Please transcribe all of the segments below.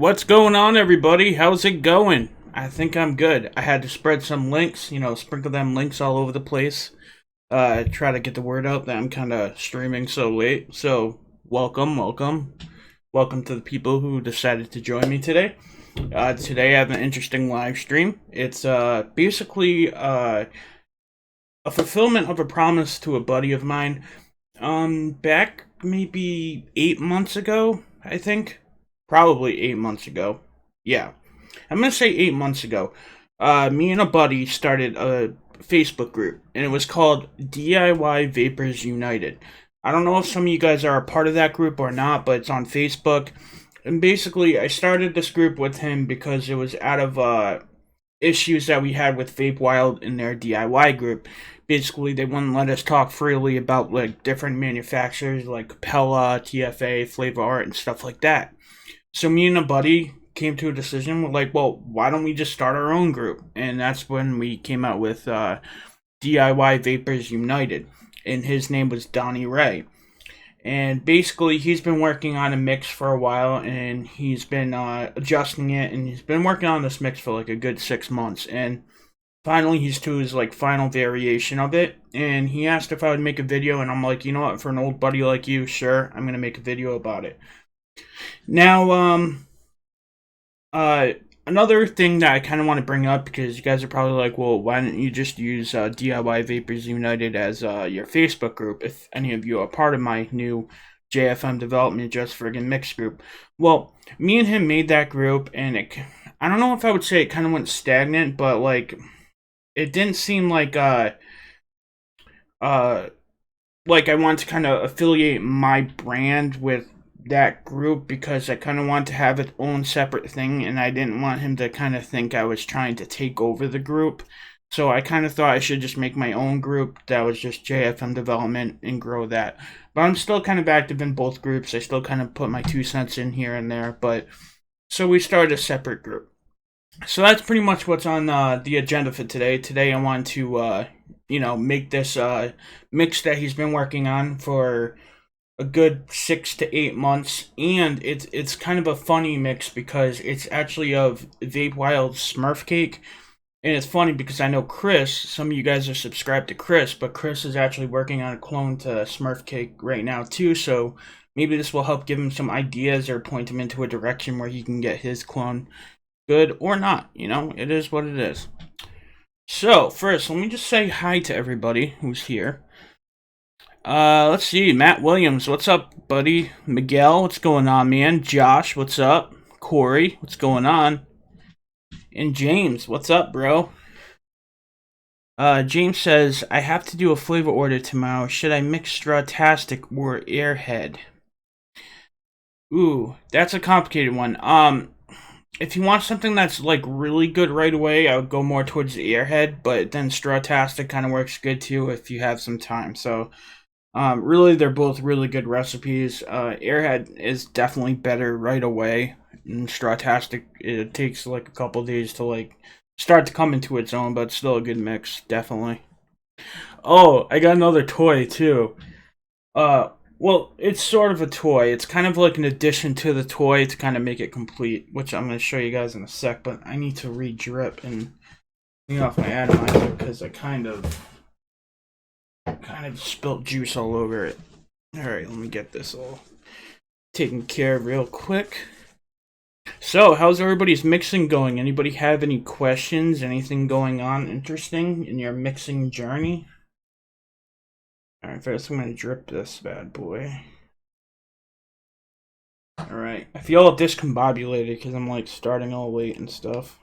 What's going on, everybody? How's it going? I think I'm good. I had to spread some links, sprinkle them links all over the place. Try to get the word out that I'm kind of streaming so late. So, welcome to the people who decided to join me today. Today I have an interesting live stream. It's basically a fulfillment of a promise to a buddy of mine. Back maybe 8 months ago, I think. Probably 8 months ago. Yeah. I'm gonna say 8 months ago. Me and a buddy started a Facebook group, and it was called DIY Vapors United. I don't know if some of you guys are a part of that group or not, but it's on Facebook. And basically, I started this group with him because it was out of issues that we had with Vape Wild in their DIY group. Basically, they wouldn't let us talk freely about like different manufacturers like Capella, TFA, Flavor Art, and stuff like that. So me and a buddy came to a decision. We're like, well, why don't we just start our own group? And that's when we came out with DIY Vapors United. And his name was Donnie Ray. And basically, he's been working on a mix for a while, and he's been adjusting it, and he's been working on this mix for like a good 6 months. And finally, he's to his like final variation of it, and he asked if I would make a video, and I'm like, you know what? For an old buddy like you, sure, I'm gonna make a video about it. Now, another thing that I kind of want to bring up, because you guys are probably like, well, why don't you just use DIY Vapors United as your Facebook group if any of you are part of my new JFM Development Just Friggin' Mix group? Well, me and him made that group, and I don't know if I would say it kind of went stagnant, but like, it didn't seem like I wanted to kind of affiliate my brand with that group, because I kind of wanted to have its own separate thing, and I didn't want him to kind of think I was trying to take over the group. So I kind of thought I should just make my own group that was just JFM Development and grow that. But I'm still kind of active in both groups. I still kind of put my 2 cents in here and there. But so we started a separate group. So that's pretty much what's on the agenda for today. Today I want to, make this mix that he's been working on for a good 6 to 8 months, and it's kind of a funny mix because it's actually of Vape Wild Smurf Cake. And it's funny because I know Chris, some of you guys are subscribed to Chris, but Chris is actually working on a clone to Smurf Cake right now too, so maybe this will help give him some ideas or point him into a direction where he can get his clone good or not. It is what it is. So first, let me just say hi to everybody who's here. Let's see. Matt Williams, what's up, buddy? Miguel, what's going on, man? Josh, what's up? Corey, what's going on? And James, what's up, bro? James says, I have to do a flavor order tomorrow. Should I mix Strawtastic or Airhead? Ooh, that's a complicated one. If you want something that's like really good right away, I would go more towards the Airhead, but then Strawtastic kind of works good too if you have some time. So really, they're both really good recipes. Airhead is definitely better right away. And Strawtastic, it takes like a couple days to like start to come into its own, but it's still a good mix, definitely. Oh, I got another toy too. Well, it's sort of a toy. It's kind of like an addition to the toy to kind of make it complete, which I'm going to show you guys in a sec, but I need to re-drip and clean off my atomizer because I kind of spilt juice all over it. Alright, let me get this all taken care of real quick. So, how's everybody's mixing going? Anybody have any questions? Anything going on interesting in your mixing journey? Alright, first I'm going to drip this bad boy. Alright, I feel all discombobulated because I'm like starting all late and stuff.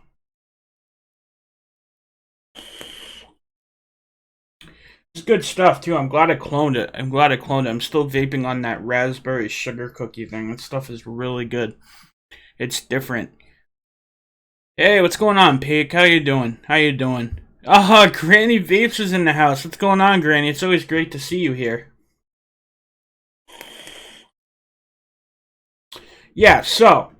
It's good stuff too. I'm glad I cloned it. I'm still vaping on that raspberry sugar cookie thing. That stuff is really good. It's different. Hey, what's going on, Pig? How you doing? Granny Vapes is in the house. What's going on, Granny? It's always great to see you here. Yeah, so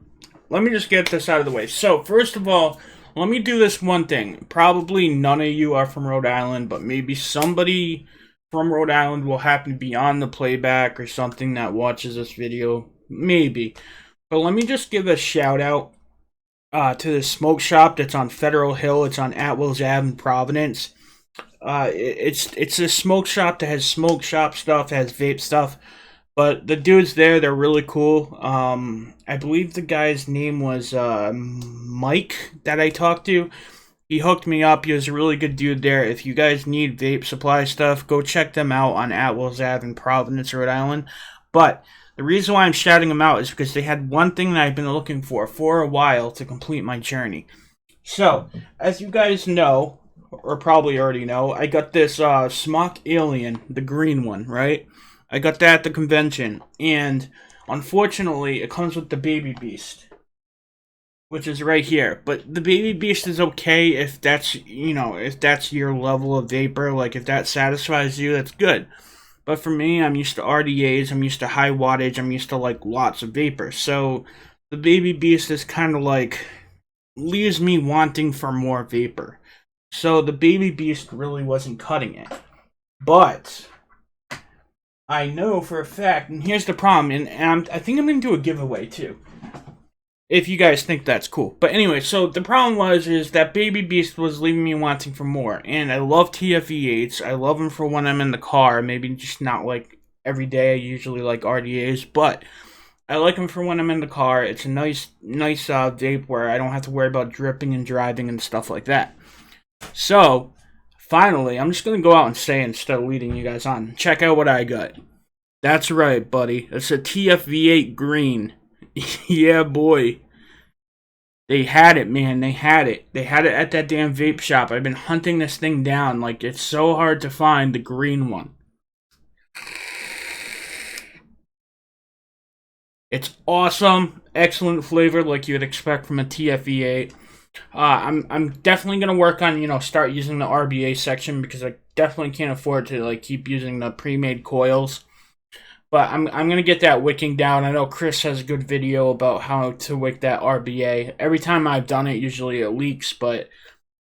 let me just get this out of the way. So, first of all, let me do this one thing. Probably none of you are from Rhode Island, but maybe somebody from Rhode Island will happen to be on the playback or something that watches this video. Maybe. But let me just give a shout out to the smoke shop that's on Federal Hill. It's on Atwell's Ave in Providence. It's a smoke shop that has smoke shop stuff, has vape stuff. But the dudes there, they're really cool. I believe the guy's name was Mike that I talked to. He hooked me up. He was a really good dude there. If you guys need vape supply stuff, go check them out on Atwell's Ave in Providence, Rhode Island. But the reason why I'm shouting them out is because they had one thing that I've been looking for a while to complete my journey. So, as you guys know, or probably already know, I got this Smock Alien, the green one, right? I got that at the convention, and unfortunately, it comes with the Baby Beast, which is right here. But the Baby Beast is okay if that's, if that's your level of vapor, like if that satisfies you, that's good. But for me, I'm used to RDAs, I'm used to high wattage, I'm used to like lots of vapor. So the Baby Beast is kind of like leaves me wanting for more vapor. So the Baby Beast really wasn't cutting it. But I know for a fact, and here's the problem, and I think I'm going to do a giveaway too, if you guys think that's cool. But anyway, so the problem is that Baby Beast was leaving me wanting for more, and I love TFE8s, I love them for when I'm in the car, maybe just not like every day. I usually like RDAs, but I like them for when I'm in the car. It's a nice vape where I don't have to worry about dripping and driving and stuff like that. So, finally, I'm just going to go out and say instead of leading you guys on, check out what I got. That's right, buddy. It's a TFV8 green. Yeah, boy. They had it, man. They had it. They had it at that damn vape shop. I've been hunting this thing down. Like, it's so hard to find the green one. It's awesome. Excellent flavor like you would expect from a TFV8. I'm definitely gonna work on start using the RBA section because I definitely can't afford to like keep using the pre-made coils. But I'm gonna get that wicking down. I know Chris has a good video about how to wick that RBA. Every time I've done it, usually it leaks. But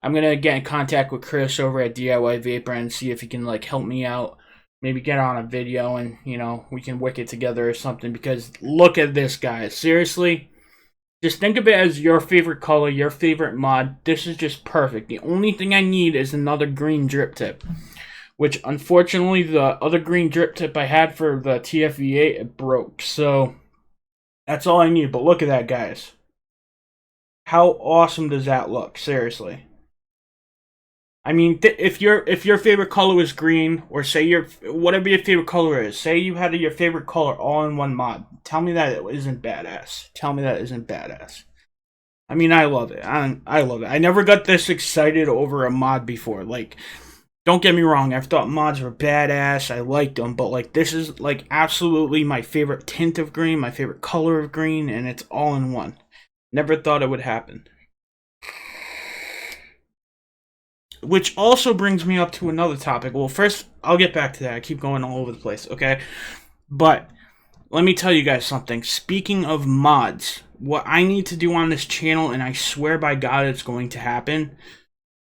I'm gonna get in contact with Chris over at DIY Vapor and see if he can like help me out. Maybe get on a video and we can wick it together or something. Because look at this, guys. Seriously. Just think of it as your favorite color, your favorite mod. This is just perfect. The only thing I need is another green drip tip. Which, unfortunately, the other green drip tip I had for the TFV8, it broke. So, that's all I need. But look at that, guys. How awesome does that look? Seriously. I mean, if your favorite color was green, or say whatever your favorite color is, say you had your favorite color all in one mod, tell me that it isn't badass. Tell me that isn't badass. I mean, I love it. I love it. I never got this excited over a mod before. Like, don't get me wrong, I've thought mods were badass. I liked them, but like this is like absolutely my favorite tint of green, my favorite color of green, and it's all in one. Never thought it would happen. Which also brings me up to another topic. Well, first, I'll get back to that. I keep going all over the place, okay? But let me tell you guys something. Speaking of mods, what I need to do on this channel, and I swear by God it's going to happen,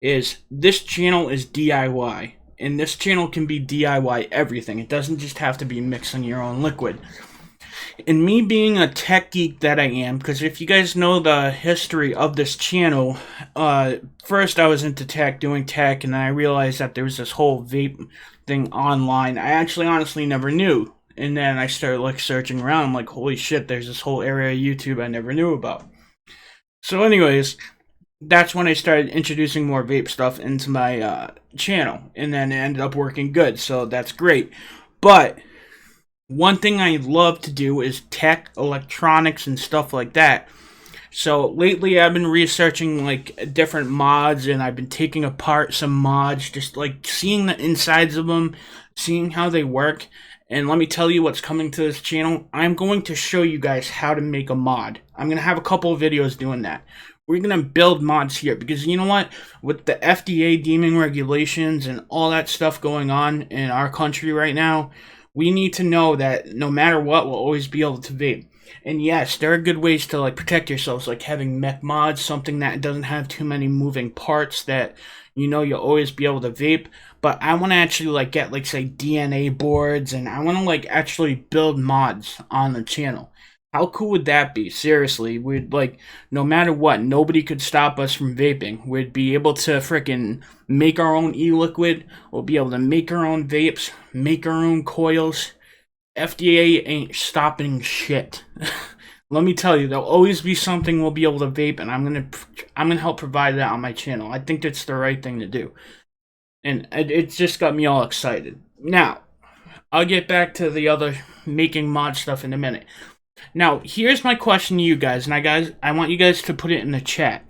is this channel is DIY. And this channel can be DIY everything. It doesn't just have to be mixing your own liquid. And me being a tech geek that I am, because if you guys know the history of this channel, first I was into tech, doing tech, and then I realized that there was this whole vape thing online. I actually honestly never knew. And then I started like searching around, I'm like, holy shit, there's this whole area of YouTube I never knew about. So anyways, that's when I started introducing more vape stuff into my channel. And then it ended up working good, so that's great. But one thing I love to do is tech, electronics, and stuff like that. So lately I've been researching like different mods, and I've been taking apart some mods, just like seeing the insides of them, seeing how they work. And let me tell you what's coming to this channel. I'm going to show you guys how to make a mod. I'm going to have a couple of videos doing that. We're going to build mods here because you know what? With the FDA deeming regulations and all that stuff going on in our country right now, we need to know that no matter what, we'll always be able to vape. And yes, there are good ways to like protect yourselves, like having mech mods, something that doesn't have too many moving parts that you'll always be able to vape. But I want to actually like get like say DNA boards, and I want to like actually build mods on the channel. How cool would that be? Seriously, we'd like, no matter what, nobody could stop us from vaping. We'd be able to frickin' make our own e-liquid. We'll be able to make our own vapes, make our own coils. FDA ain't stopping shit. Let me tell you, there'll always be something we'll be able to vape, and I'm gonna help provide that on my channel. I think that's the right thing to do, and it's just got me all excited. Now, I'll get back to the other making mod stuff in a minute. Now, here's my question to you guys, and I want you guys to put it in the chat.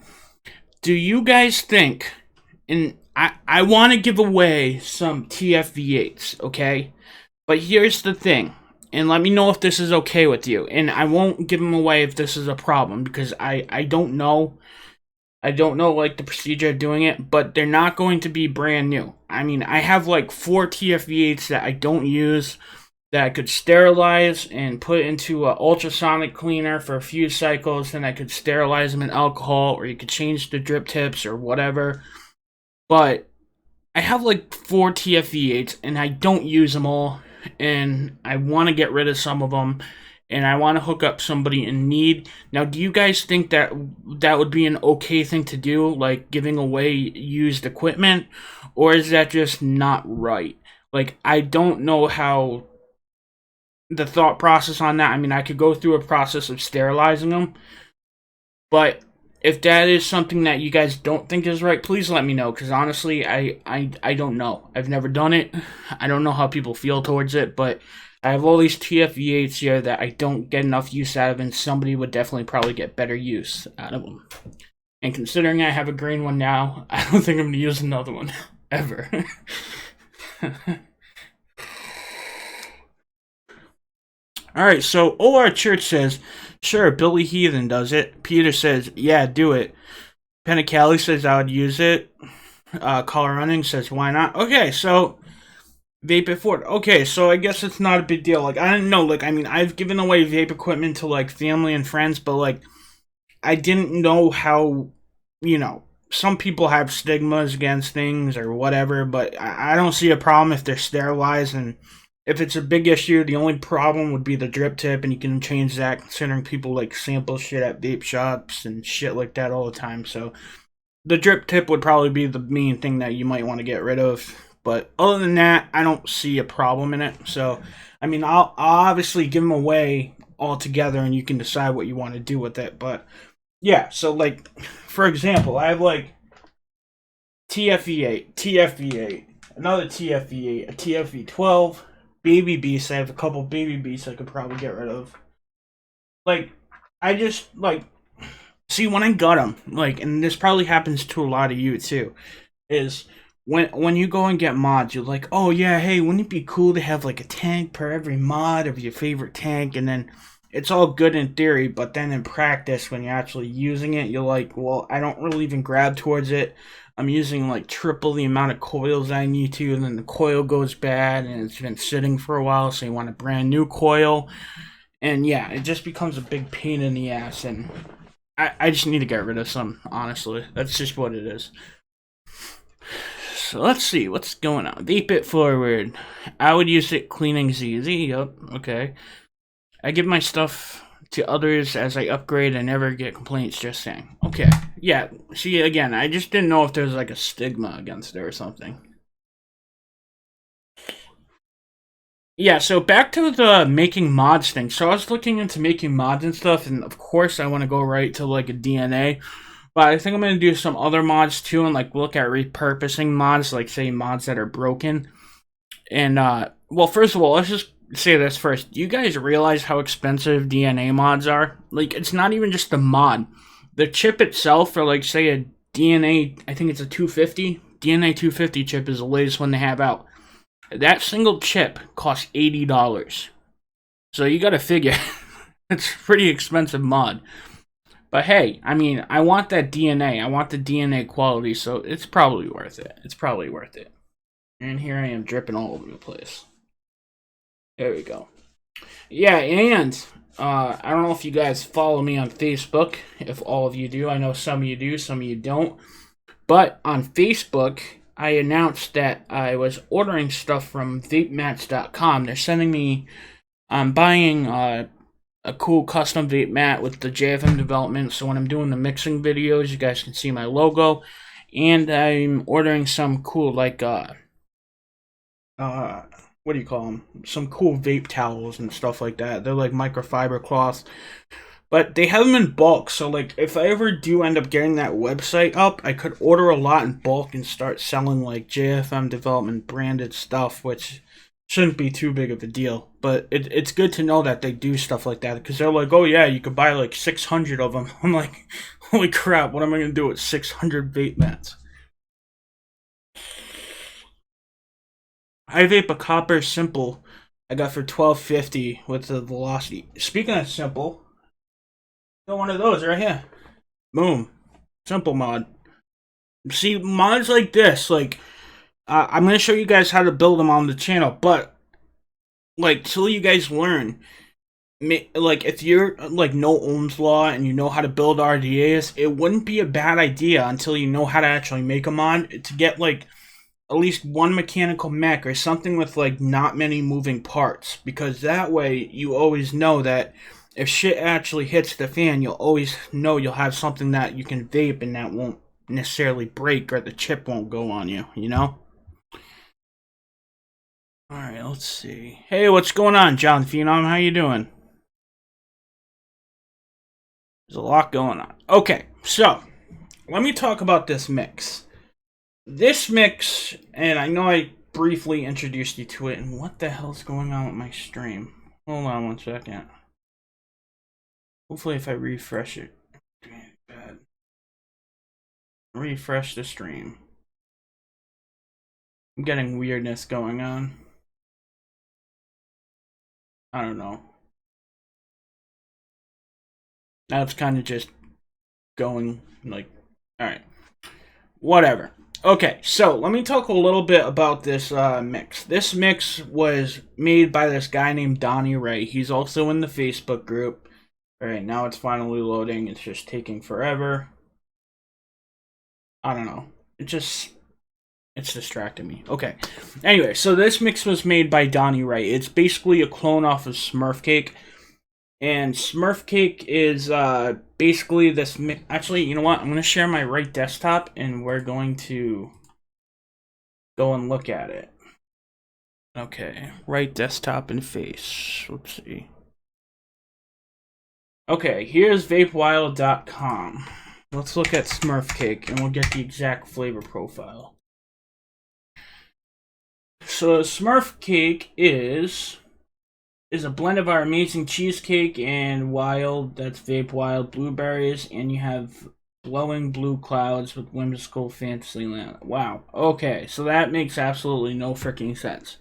Do you guys think, and I want to give away some TFV8s, okay? But here's the thing, and let me know if this is okay with you. And I won't give them away if this is a problem, because I don't know. I don't know, like, the procedure of doing it, but they're not going to be brand new. I mean, I have, like, 4 TFV8s that I don't use, that I could sterilize and put into an ultrasonic cleaner for a few cycles, then I could sterilize them in alcohol, or you could change the drip tips or whatever. But I have, like, 4 TFV8s, and I don't use them all, and I want to get rid of some of them, and I want to hook up somebody in need. Now, do you guys think that that would be an okay thing to do, like giving away used equipment, or is that just not right? Like, I don't know how the thought process on that. I mean, I could go through a process of sterilizing them, but if that is something that you guys don't think is right, please let me know, because honestly, I don't know. I've never done it. I don't know how people feel towards it, but I have all these TFV8s here that I don't get enough use out of, and somebody would definitely probably get better use out of them. And considering I have a green one now, I don't think I'm going to use another one, ever. Alright, so OR Church says, sure, Billy Heathen does it. Peter says, yeah, do it. Penicali says I would use it. Color Running says, why not? Okay, so vape it forward. Okay, so I guess it's not a big deal. Like, I didn't know, like, I mean, I've given away vape equipment to, like, family and friends, but, like, I didn't know how, you know, some people have stigmas against things or whatever, but I don't see a problem if they're sterilized, and if it's a big issue, the only problem would be the drip tip, and you can change that considering people, like, sample shit at vape shops and shit like that all the time, so the drip tip would probably be the main thing that you might want to get rid of. But other than that, I don't see a problem in it. So, I mean, I'll obviously give them away altogether, and you can decide what you want to do with it. But, yeah, so, like, for example, I have, like, TFV8, another TFV8, a TFV12, Baby Beast. I have a couple Baby Beasts I could probably get rid of. Like, I just, like, see, when I got them, like, and this probably happens to a lot of you, too, is when you go and get mods, you're like, oh yeah, hey, wouldn't it be cool to have like a tank per every mod of your favorite tank? And then it's all good in theory, but then in practice, when you're actually using it, you're like, well, I don't really even grab towards it. I'm using like triple the amount of coils I need to, and then the coil goes bad, and it's been sitting for a while, so you want a brand new coil. And yeah, it just becomes a big pain in the ass, and I just need to get rid of some, honestly. That's just what it is. So let's see what's going on. Vape it forward. I would use it. Cleaning's easy. Yup. Okay. I give my stuff to others as I upgrade. I never get complaints. Just saying. Okay. Yeah. See, again, I just didn't know if there's like a stigma against it or something. Yeah. So back to the making mods thing. So I was looking into making mods and stuff, and of course I want to go right to like a DNA. But I think I'm going to do some other mods too, and like look at repurposing mods, like say mods that are broken. And well, first of all, let's just say this first. Do you guys realize how expensive DNA mods are? Like, it's not even just the mod. The chip itself, for like say a DNA, I think it's a 250. DNA 250 chip is the latest one they have out. That single chip costs $80. So you got to figure, it's a pretty expensive mod. But hey, I mean, I want that DNA. I want the DNA quality, so it's probably worth it. It's probably worth it. And here I am dripping all over the place. There we go. Yeah, and I don't know if you guys follow me on Facebook. If all of you do, I know some of you do, some of you don't. But on Facebook, I announced that I was ordering stuff from vapemats.com. They're sending me, I'm buying a cool custom vape mat with the JFM development, so when I'm doing the mixing videos, you guys can see my logo. And I'm ordering some cool, like, what do you call them? Some cool vape towels and stuff like that. They're like microfiber cloths. But they have them in bulk, so like if I ever do end up getting that website up, I could order a lot in bulk and start selling like JFM development branded stuff, which shouldn't be too big of a deal. But it's good to know that they do stuff like that, because they're like, oh yeah, you could buy like 600 of them. I'm like, holy crap, what am I going to do with 600 vape mats? I vape a copper simple I got for $12.50 with the velocity. Speaking of simple, got one of those right here. Boom. Simple mod. See, mods like this, like, I'm going to show you guys how to build them on the channel, but, like, till you guys learn, like, if you're, like, no ohms law and you know how to build RDAs, it wouldn't be a bad idea until you know how to actually make a mod to get, like, at least one mechanical mech or something with, like, not many moving parts, because that way you always know that if shit actually hits the fan, you'll always know you'll have something that you can vape and that won't necessarily break or the chip won't go on you, you know? Alright, let's see. Hey, what's going on, John Phenom? How you doing? There's a lot going on. Okay, so, let me talk about this mix. This mix, and I know I briefly introduced you to it, and what the hell's going on with my stream? Hold on one second. Hopefully if I refresh it. Bad. Refresh the stream. I'm getting weirdness going on. I don't know. Now it's kind of just going like, alright. Whatever. Okay, so let me talk a little bit about this mix. This mix was made by this guy named Donnie Ray. He's also in the Facebook group. Alright, now it's finally loading. It's just taking forever. I don't know. It's distracting me. Okay. Anyway, so this mix was made by Donnie Ray. It's basically a clone off of Smurf Cake. And Smurf Cake is basically this mix. Actually, you know what? I'm going to share my right desktop and we're going to go and look at it. Okay. Right desktop and face. Let's see. Okay, here's vapewild.com. Let's look at Smurf Cake and we'll get the exact flavor profile. So Smurf Cake is a blend of our amazing cheesecake and wild, that's vape wild blueberries, and you have glowing blue clouds with whimsical fantasyland. Wow. Okay, so that makes absolutely no freaking sense.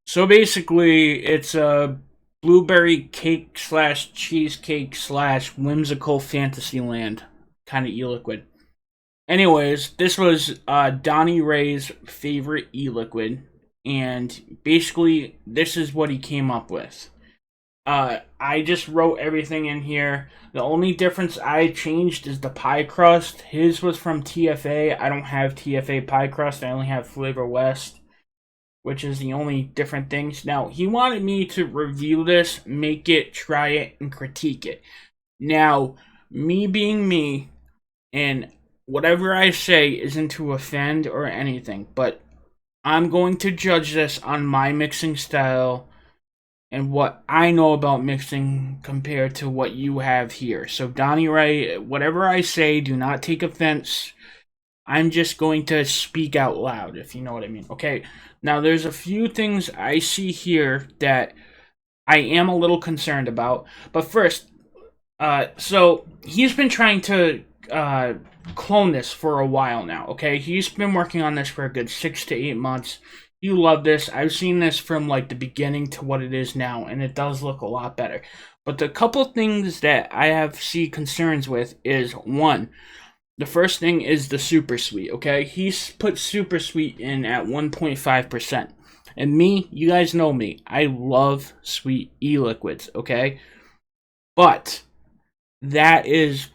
So basically, it's a blueberry cake slash cheesecake slash whimsical fantasyland kind of e-liquid. Anyways, this was Donnie Ray's favorite e-liquid, and basically this is what he came up with. I just wrote everything in here. The only difference I changed is the pie crust. His was from TFA. I don't have TFA pie crust. I only have Flavor West, which is the only different things. Now, he wanted me to review this, make it, try it, and critique it. Now, me being me, and whatever I say isn't to offend or anything, but I'm going to judge this on my mixing style and what I know about mixing compared to what you have here. So Donnie Ray, whatever I say, do not take offense. I'm just going to speak out loud, if you know what I mean. Okay, now there's a few things I see here that I am a little concerned about. But first, so he's been trying to clone this for a while now, okay? He's been working on this for a good 6 to 8 months. You love this. I've seen this from like the beginning to what it is now, and it does look a lot better. But the couple things that I see concerns with is, one, the first thing is the super sweet, okay? He's put super sweet in at 1.5%. And me, you guys know me, I love sweet e-liquids, okay? But that is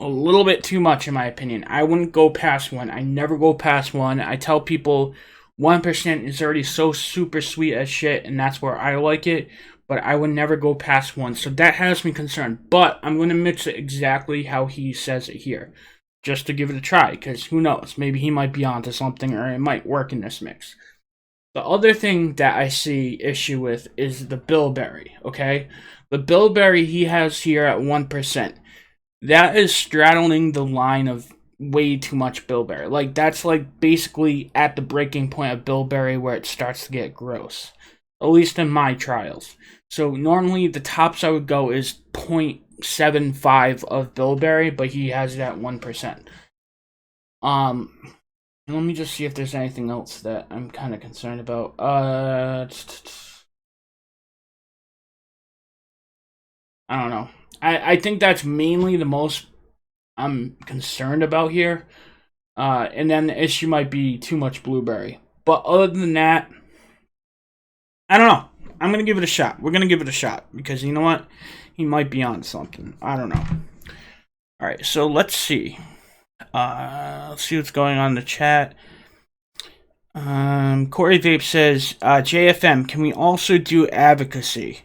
a little bit too much in my opinion. I wouldn't go past one. I never go past one. I tell people 1% is already so super sweet as shit, and that's where I like it. But I would never go past 1, so that has me concerned. But I'm gonna mix it exactly how he says it here, just to give it a try. Because who knows? Maybe he might be onto something, or it might work in this mix. The other thing that I see issue with is the bilberry. Okay, the bilberry he has here at 1%. That is straddling the line of way too much bilberry. Like that's like basically at the breaking point of bilberry where it starts to get gross. At least in my trials. So normally the tops I would go is 0.75 of bilberry, but he has it at 1%. Let me just see if there's anything else that I'm kind of concerned about. I don't know. I think that's mainly the most I'm concerned about here. And then the issue might be too much blueberry. But other than that, I don't know. I'm gonna give it a shot. We're gonna give it a shot because you know what? He might be on something. I don't know. All right, so let's see. Let's see what's going on in the chat. Corey Vape says, JFM, can we also do advocacy?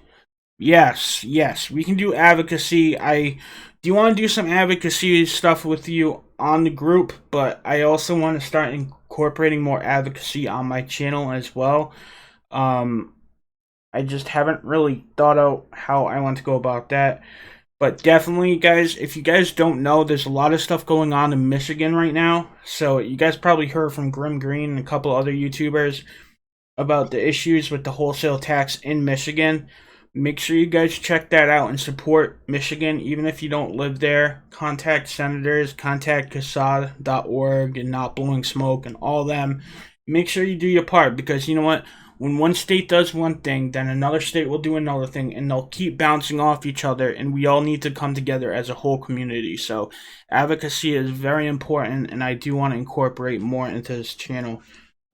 Yes, we can do advocacy. I do want to do some advocacy stuff with you on the group, but I also want to start incorporating more advocacy on my channel as well. I just haven't really thought out how I want to go about that. But definitely, guys, if you guys don't know, there's a lot of stuff going on in Michigan right now. So you guys probably heard from Grim Green and a couple other YouTubers about the issues with the wholesale tax in Michigan. Make sure you guys check that out and support Michigan, even if you don't live there. Contact senators, contact CASAD.org and Not Blowing Smoke and all them. Make sure you do your part because you know what? When one state does one thing, then another state will do another thing, and they'll keep bouncing off each other, and we all need to come together as a whole community. So advocacy is very important, and I do want to incorporate more into this channel.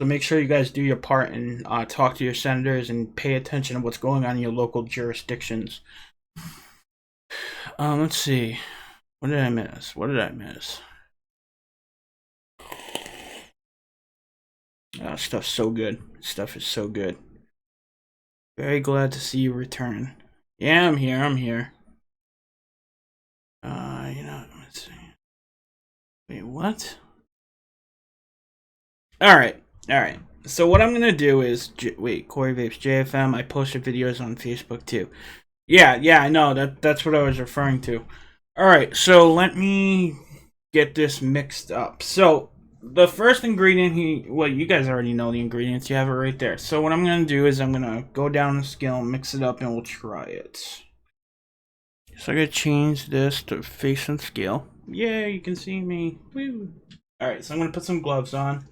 So make sure you guys do your part and talk to your senators and pay attention to what's going on in your local jurisdictions. Let's see. What did I miss? Stuff's so good. Stuff is so good. Very glad to see you return. Yeah, I'm here. Let's see. Wait, what? Alright. So what I'm gonna do is... Wait, Corey Vapes, JFM, I posted videos on Facebook too. Yeah, I know. That's what I was referring to. Alright, so let me get this mixed up. So... the first ingredient well, you guys already know the ingredients. You have it right there. So what I'm going to do is I'm going to go down the scale, mix it up, and we'll try it. So I'm going to change this to face and scale. Yeah, you can see me. Woo. Alright, so I'm going to put some gloves on.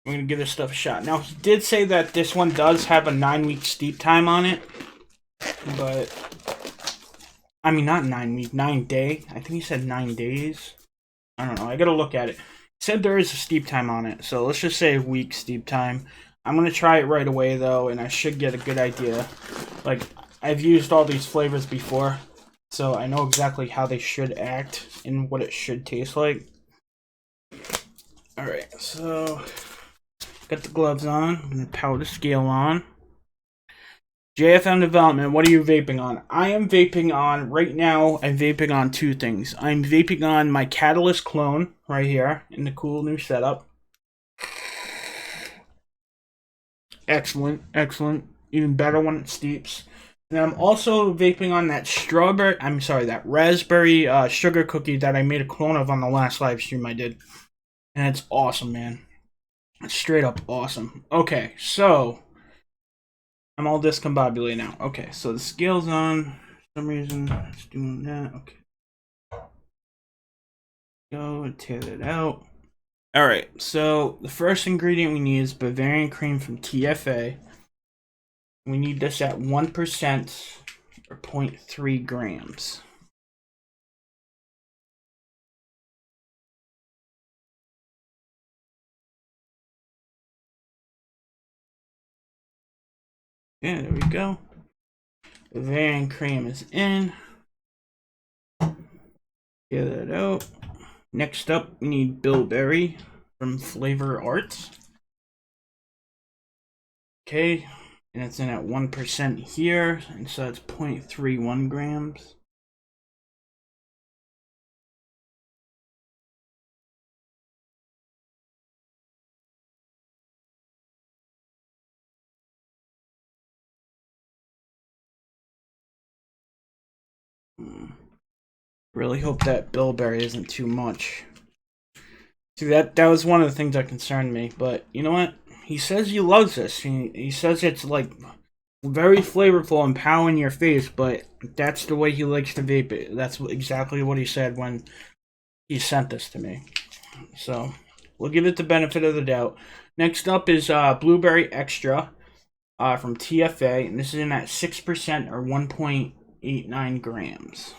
We're going to give this stuff a shot. Now, he did say that this one does have a 9-week steep time on it. But, I mean, not 9 week, 9 day. I think he said 9 days. I don't know. I got to look at it. Said there is a steep time on it, so let's just say a week steep time. I'm gonna try it right away though, and I should get a good idea. Like, I've used all these flavors before, so I know exactly how they should act and what it should taste like. Alright, so got the gloves on, I'm gonna power the scale on. JFM Development, what are you vaping on? I am vaping on, right now, I'm vaping on 2 things. I'm vaping on my Catalyst clone, right here, in the cool new setup. Excellent. Even better when it steeps. And I'm also vaping on that raspberry sugar cookie that I made a clone of on the last live stream I did. And it's awesome, man. It's straight up awesome. Okay, so... I'm all discombobulated now. Okay, so the scale's on. For some reason, it's doing that. Okay. Go and tear that out. Alright, so the first ingredient we need is Bavarian cream from TFA. We need this at 1% or 0.3 grams. Yeah, there we go. Bavarian cream is in. Get that out. Next up, we need bilberry from Flavor Arts. Okay, and it's in at 1% here, and so it's 0.31 grams. Really hope that bilberry isn't too much. See, that was one of the things that concerned me, but you know what? He says he loves this. He says it's like very flavorful and pow in your face, but that's the way he likes to vape it. That's exactly what he said when he sent this to me. So we'll give it the benefit of the doubt. Next up is Blueberry Extra from TFA, and this is in at 6% or 1.89 grams.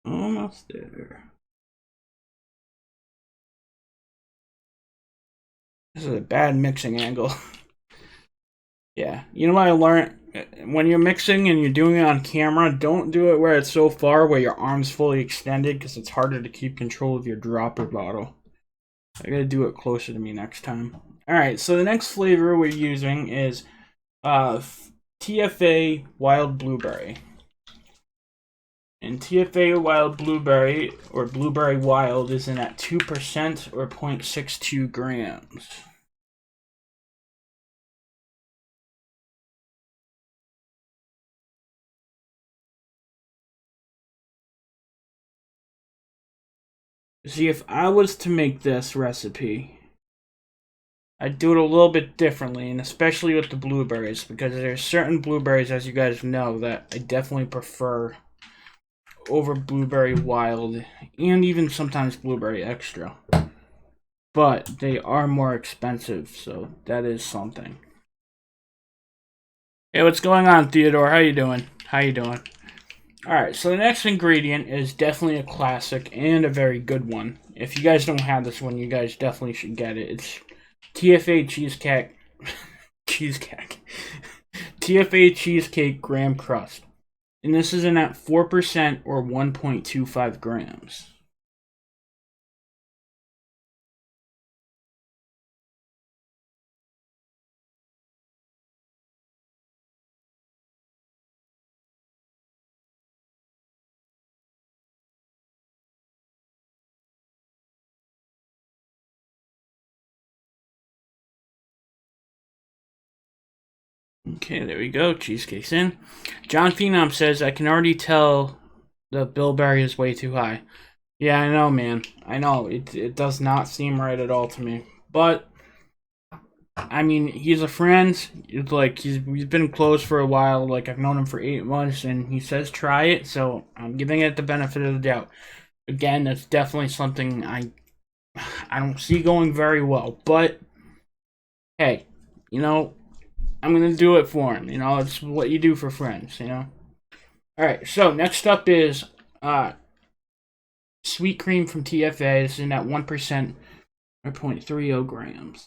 Almost there. This is a bad mixing angle. Yeah, you know what I learned? When you're mixing and you're doing it on camera, don't do it where it's so far where your arm's fully extended because it's harder to keep control of your dropper bottle. I gotta do it closer to me next time. Alright, so the next flavor we're using is TFA Wild Blueberry. And TFA Wild Blueberry, or Blueberry Wild, is in at 2% or 0.62 grams. See, if I was to make this recipe, I'd do it a little bit differently, and especially with the blueberries, because there's certain blueberries, as you guys know, that I definitely prefer over Blueberry Wild, and even sometimes Blueberry Extra. But they are more expensive, so that is something. Hey, what's going on, Theodore? How you doing? How you doing? Alright, so the next ingredient is definitely a classic and a very good one. If you guys don't have this one, you guys definitely should get it. It's TFA Cheesecake. Cheesecake. TFA Cheesecake Graham Crust. And this is in at 4% or 1.25 grams. Okay, there we go. Cheesecake's in. John Phenom says, I can already tell the bilberry is way too high. Yeah, I know, man. I know. It does not seem right at all to me. But I mean, he's a friend. It's like he's been close for a while. Like I've known him for 8 months, and he says try it. So I'm giving it the benefit of the doubt. Again, that's definitely something I don't see going very well. But hey, you know, I'm gonna do it for him. You know, it's what you do for friends. You know. All right. So next up is sweet cream from TFA. This is in at 1% or 0.30 grams.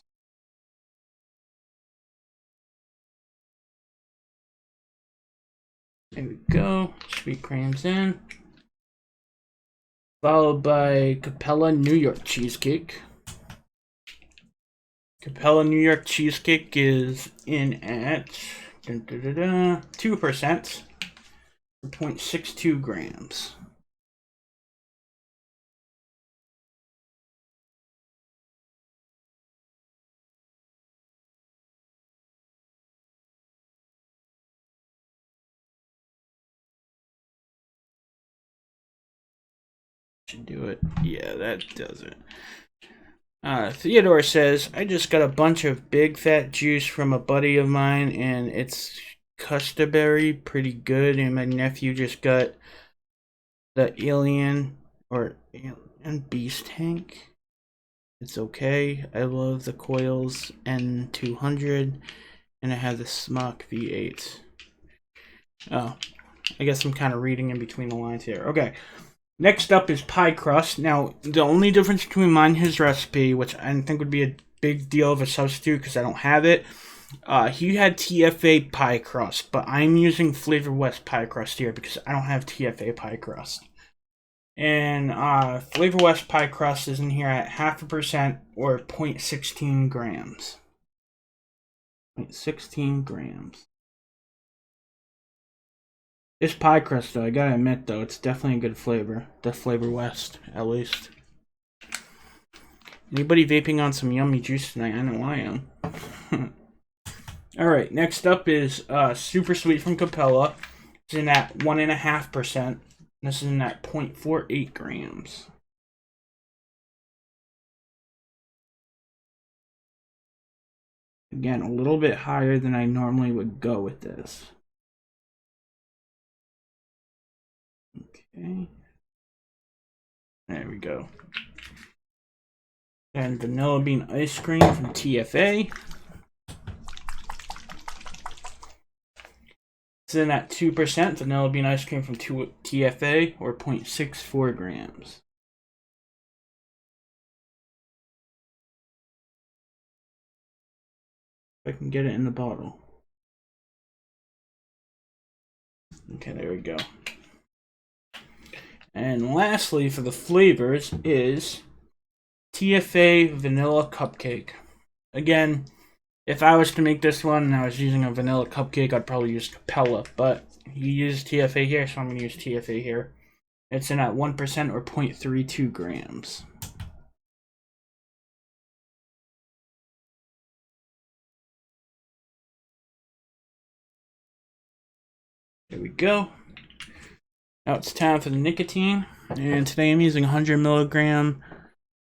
There we go. Sweet cream's in. Followed by Capella New York Cheesecake. Capella New York Cheesecake is in at 2% or 0.62 grams. Should do it. Yeah, that does it. Theodore says, I just got a bunch of big fat juice from a buddy of mine, and it's custardberry, pretty good. And my nephew just got the alien or alien beast tank. It's okay. I love the coils N200, and I have the Smock V8. Oh, I guess I'm kind of reading in between the lines here. Okay. Next up is pie crust. Now, the only difference between mine and his recipe, which I think would be a big deal of a substitute because I don't have it, he had TFA pie crust, but I'm using Flavor West pie crust here because I don't have TFA pie crust. And Flavor West pie crust is in here at 0.5% or 0.16 grams. 0.16 grams. This pie crust, though, I gotta admit, though, it's definitely a good flavor. The Flavor West, at least. Anybody vaping on some yummy juice tonight? I know I am. Alright, next up is Super Sweet from Capella. It's in at 1.5%. This is in at 0.48 grams. Again, a little bit higher than I normally would go with this. Okay. There we go. And vanilla bean ice cream from TFA. It's in at 2%. Vanilla bean ice cream from TFA, or 0.64 grams. If I can get it in the bottle. Okay, there we go. And lastly, for the flavors, is TFA Vanilla Cupcake. Again, if I was to make this one and I was using a vanilla cupcake, I'd probably use Capella. But you use TFA here, so I'm going to use TFA here. It's in at 1% or 0.32 grams. There we go. Now it's time for the nicotine. And today I'm using 100 milligram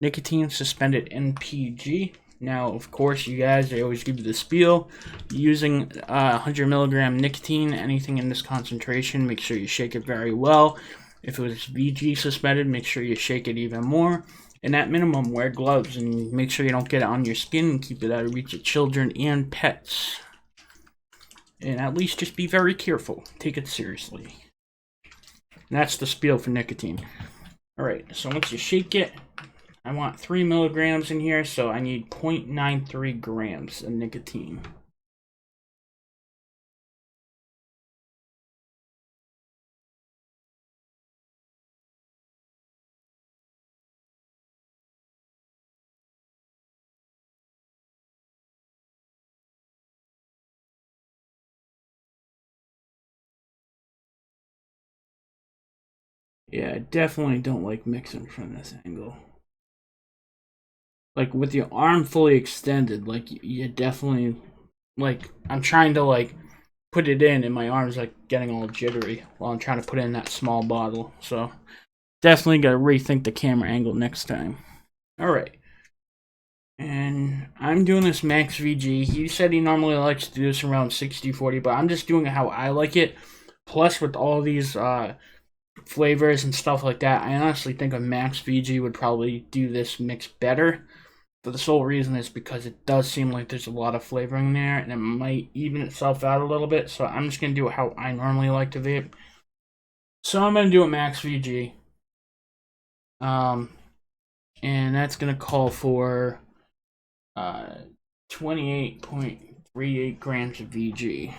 nicotine suspended NPG. Now, of course, you guys, I always give you the spiel. Using 100 milligram nicotine, anything in this concentration, make sure you shake it very well. If it was VG suspended, make sure you shake it even more. And at minimum, wear gloves and make sure you don't get it on your skin and keep it out of reach of children and pets. And at least just be very careful. Take it seriously. And that's the spiel for nicotine. Alright, so once you shake it, I want 3 milligrams in here, so I need 0.93 grams of nicotine. Yeah, I definitely don't like mixing from this angle. Like, with your arm fully extended, like, you definitely, like, I'm trying to, like, put it in, and my arm's, like, getting all jittery while I'm trying to put it in that small bottle. So, definitely gotta rethink the camera angle next time. Alright. And I'm doing this max VG. He said he normally likes to do this around 60-40, but I'm just doing it how I like it. Plus, with all these flavors and stuff like that, I honestly think a max VG would probably do this mix better. For the sole reason is because it does seem like there's a lot of flavoring there, and it might even itself out a little bit. So I'm just going to do it how I normally like to vape. So I'm going to do it max VG. And that's going to call for 28.38 grams of VG.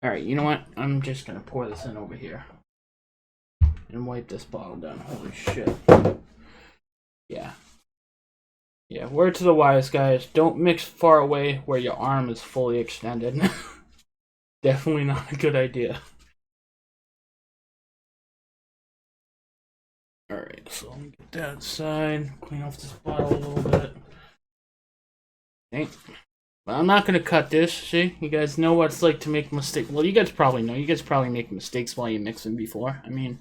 Alright, you know what? I'm just going to pour this in over here. And wipe this bottle down. Holy shit. Yeah. Yeah, word to the wise, guys. Don't mix far away where your arm is fully extended. Definitely not a good idea. Alright, so let me get that aside. Clean off this bottle a little bit. Okay. Well, I'm not going to cut this. See? You guys know what it's like to make mistakes. Well, you guys probably know. You guys probably make mistakes while you mix them before. I mean,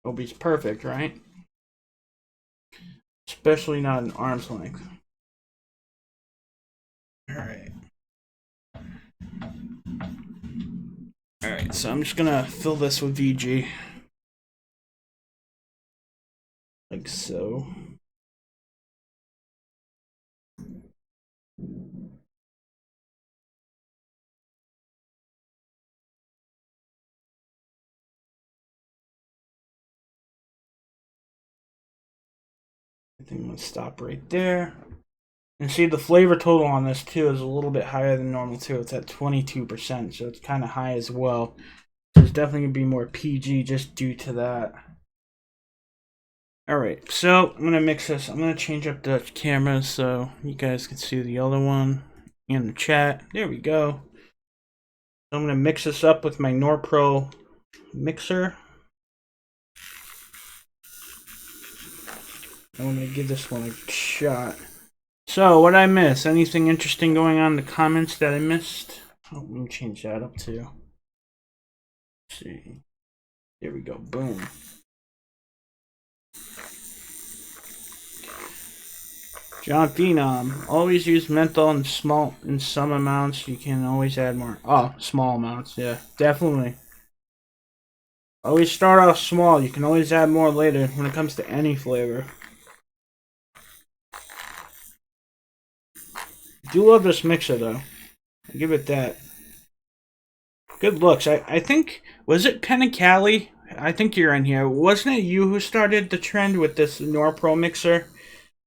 nobody's perfect, right? Especially not an arm's length. Alright. Alright, so I'm just gonna fill this with VG. like so. I think I'm gonna stop right there. And see, the flavor total on this too is a little bit higher than normal too. It's at 22%, so it's kind of high as well. There's definitely gonna be more PG just due to that. Alright, so I'm gonna mix this. I'm gonna change up the camera so you guys can see the other one in the chat. There we go. So I'm gonna mix this up with my NorPro mixer. I'm gonna give this one a shot. So, what I miss? Anything interesting going on in the comments that I missed? Oh, let me change that up too. Let's see. There we go. Boom. John Phenom. Always use menthol in some amounts. You can always add more. Oh, small amounts. Yeah, definitely. Always start off small. You can always add more later when it comes to any flavor. I do love this mixer though. I'll give it that. Good looks. I think, was it Penacali? I think you're in here. Wasn't it you who started the trend with this NorPro mixer?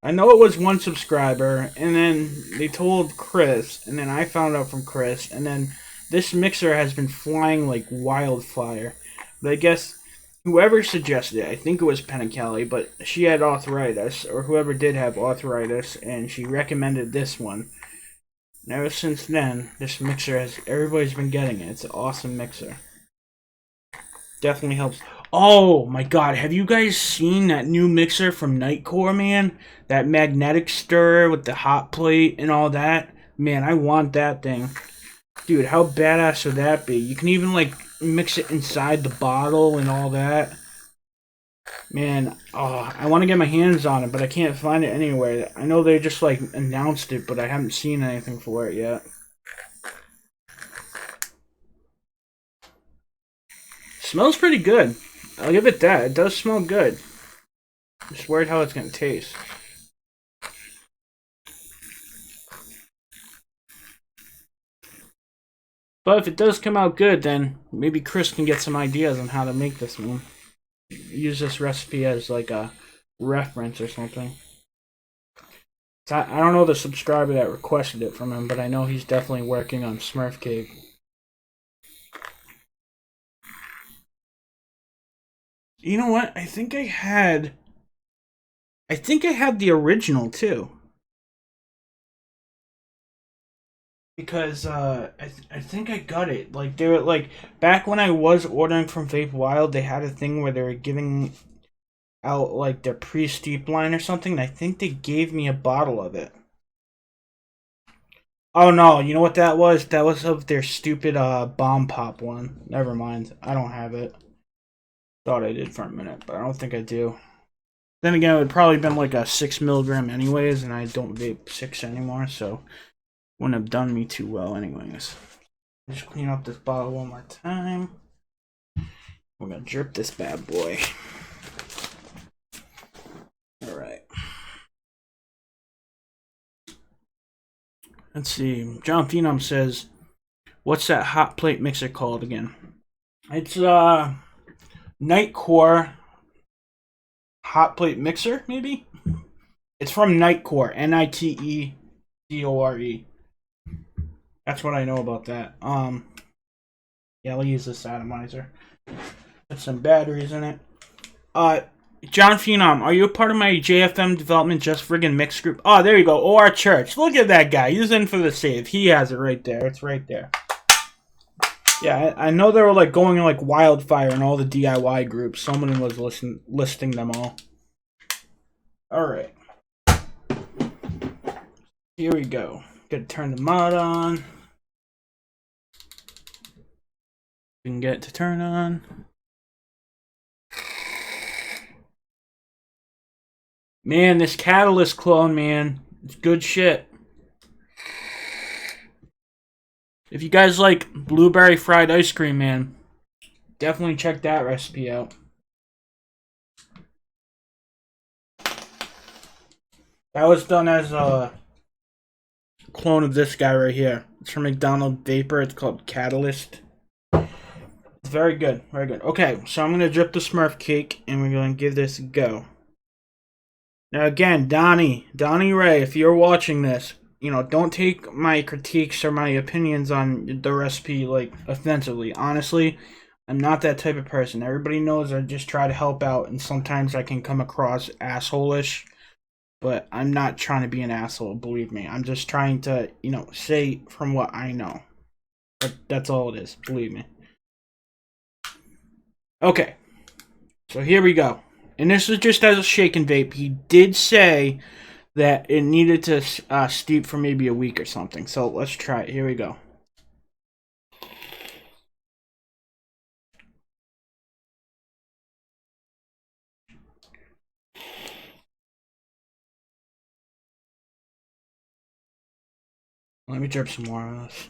I know it was one subscriber, and then they told Chris, and then I found out from Chris, and then this mixer has been flying like wildfire. But I guess whoever suggested it, I think it was Penacali, but she had arthritis, or whoever did have arthritis, and she recommended this one. And ever since then, this mixer has, everybody's been getting it. It's an awesome mixer. Definitely helps. Oh my god, have you guys seen that new mixer from Nightcore, man? That magnetic stir with the hot plate and all that? Man, I want that thing. Dude, how badass would that be? You can even, like, mix it inside the bottle and all that. Man, oh, I want to get my hands on it, but I can't find it anywhere. I know they just, like, announced it, but I haven't seen anything for it yet. Smells pretty good. I'll give it that. It does smell good. Just worried how it's going to taste. But if it does come out good, then maybe Chris can get some ideas on how to make this one. Use this recipe as like a reference or something. So I don't know the subscriber that requested it from him, but I know he's definitely working on Smurf Cake. You know what? I think I had the original too. Because I think I got it. Like they were like back when I was ordering from Vape Wild, they had a thing where they were giving out like their pre-steep line or something. And I think they gave me a bottle of it. Oh no, you know what that was? That was of their stupid bomb pop one. Never mind. I don't have it. Thought I did for a minute, but I don't think I do. Then again, it would probably been like a 6 milligram anyways, and I don't vape 6 anymore, so wouldn't have done me too well anyways. Just clean up this bottle one more time. We're gonna drip this bad boy. Alright. Let's see. John Phenom says, what's that hot plate mixer called again? It's Nightcore hot plate mixer, maybe? It's from Nightcore. Nitecore. That's what I know about that. Yeah, I'll use this atomizer. Put some batteries in it. John Phenom, are you a part of my JFM development just friggin' mix group? Oh, there you go. OR Church. Look at that guy. He's in for the save. He has it right there. It's right there. Yeah, I know they were like going like wildfire in all the DIY groups. Someone was listing them all. Alright. Here we go. Gotta turn the mod on. We can get it to turn on. Man, this Catalyst clone, man. It's good shit. If you guys like blueberry fried ice cream, man, definitely check that recipe out. That was done as a clone of this guy right here. It's from McDonald Vapor. It's called Catalyst. It's very good, very good. Okay, so I'm gonna drip the Smurf cake, and we're gonna give this a go. Now again, Donnie Ray, if you're watching this, don't take my critiques or my opinions on the recipe like offensively. Honestly, I'm not that type of person. Everybody knows I just try to help out, and sometimes I can come across asshole-ish, but I'm not trying to be an asshole, believe me. I'm just trying to, say from what I know. That's all it is, believe me. Okay, so here we go. And this is just as a shake and vape. He did say that it needed to steep for maybe a week or something. So let's try it. Here we go. Let me drip some more on this.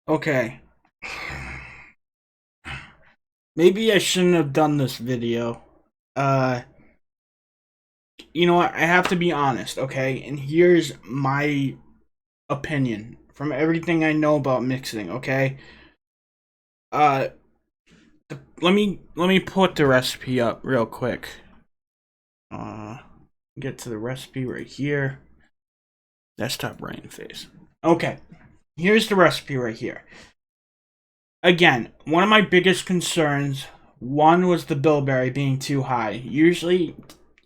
Okay. Maybe I shouldn't have done this video. Uh, you know what? I have to be honest, okay? And here's my opinion from everything I know about mixing, okay? Uh, let me put the recipe up real quick. Uh, get to the recipe right here. Desktop brain face. Okay, here's the recipe right here. Again, one of my biggest concerns, one was the bilberry being too high. Usually,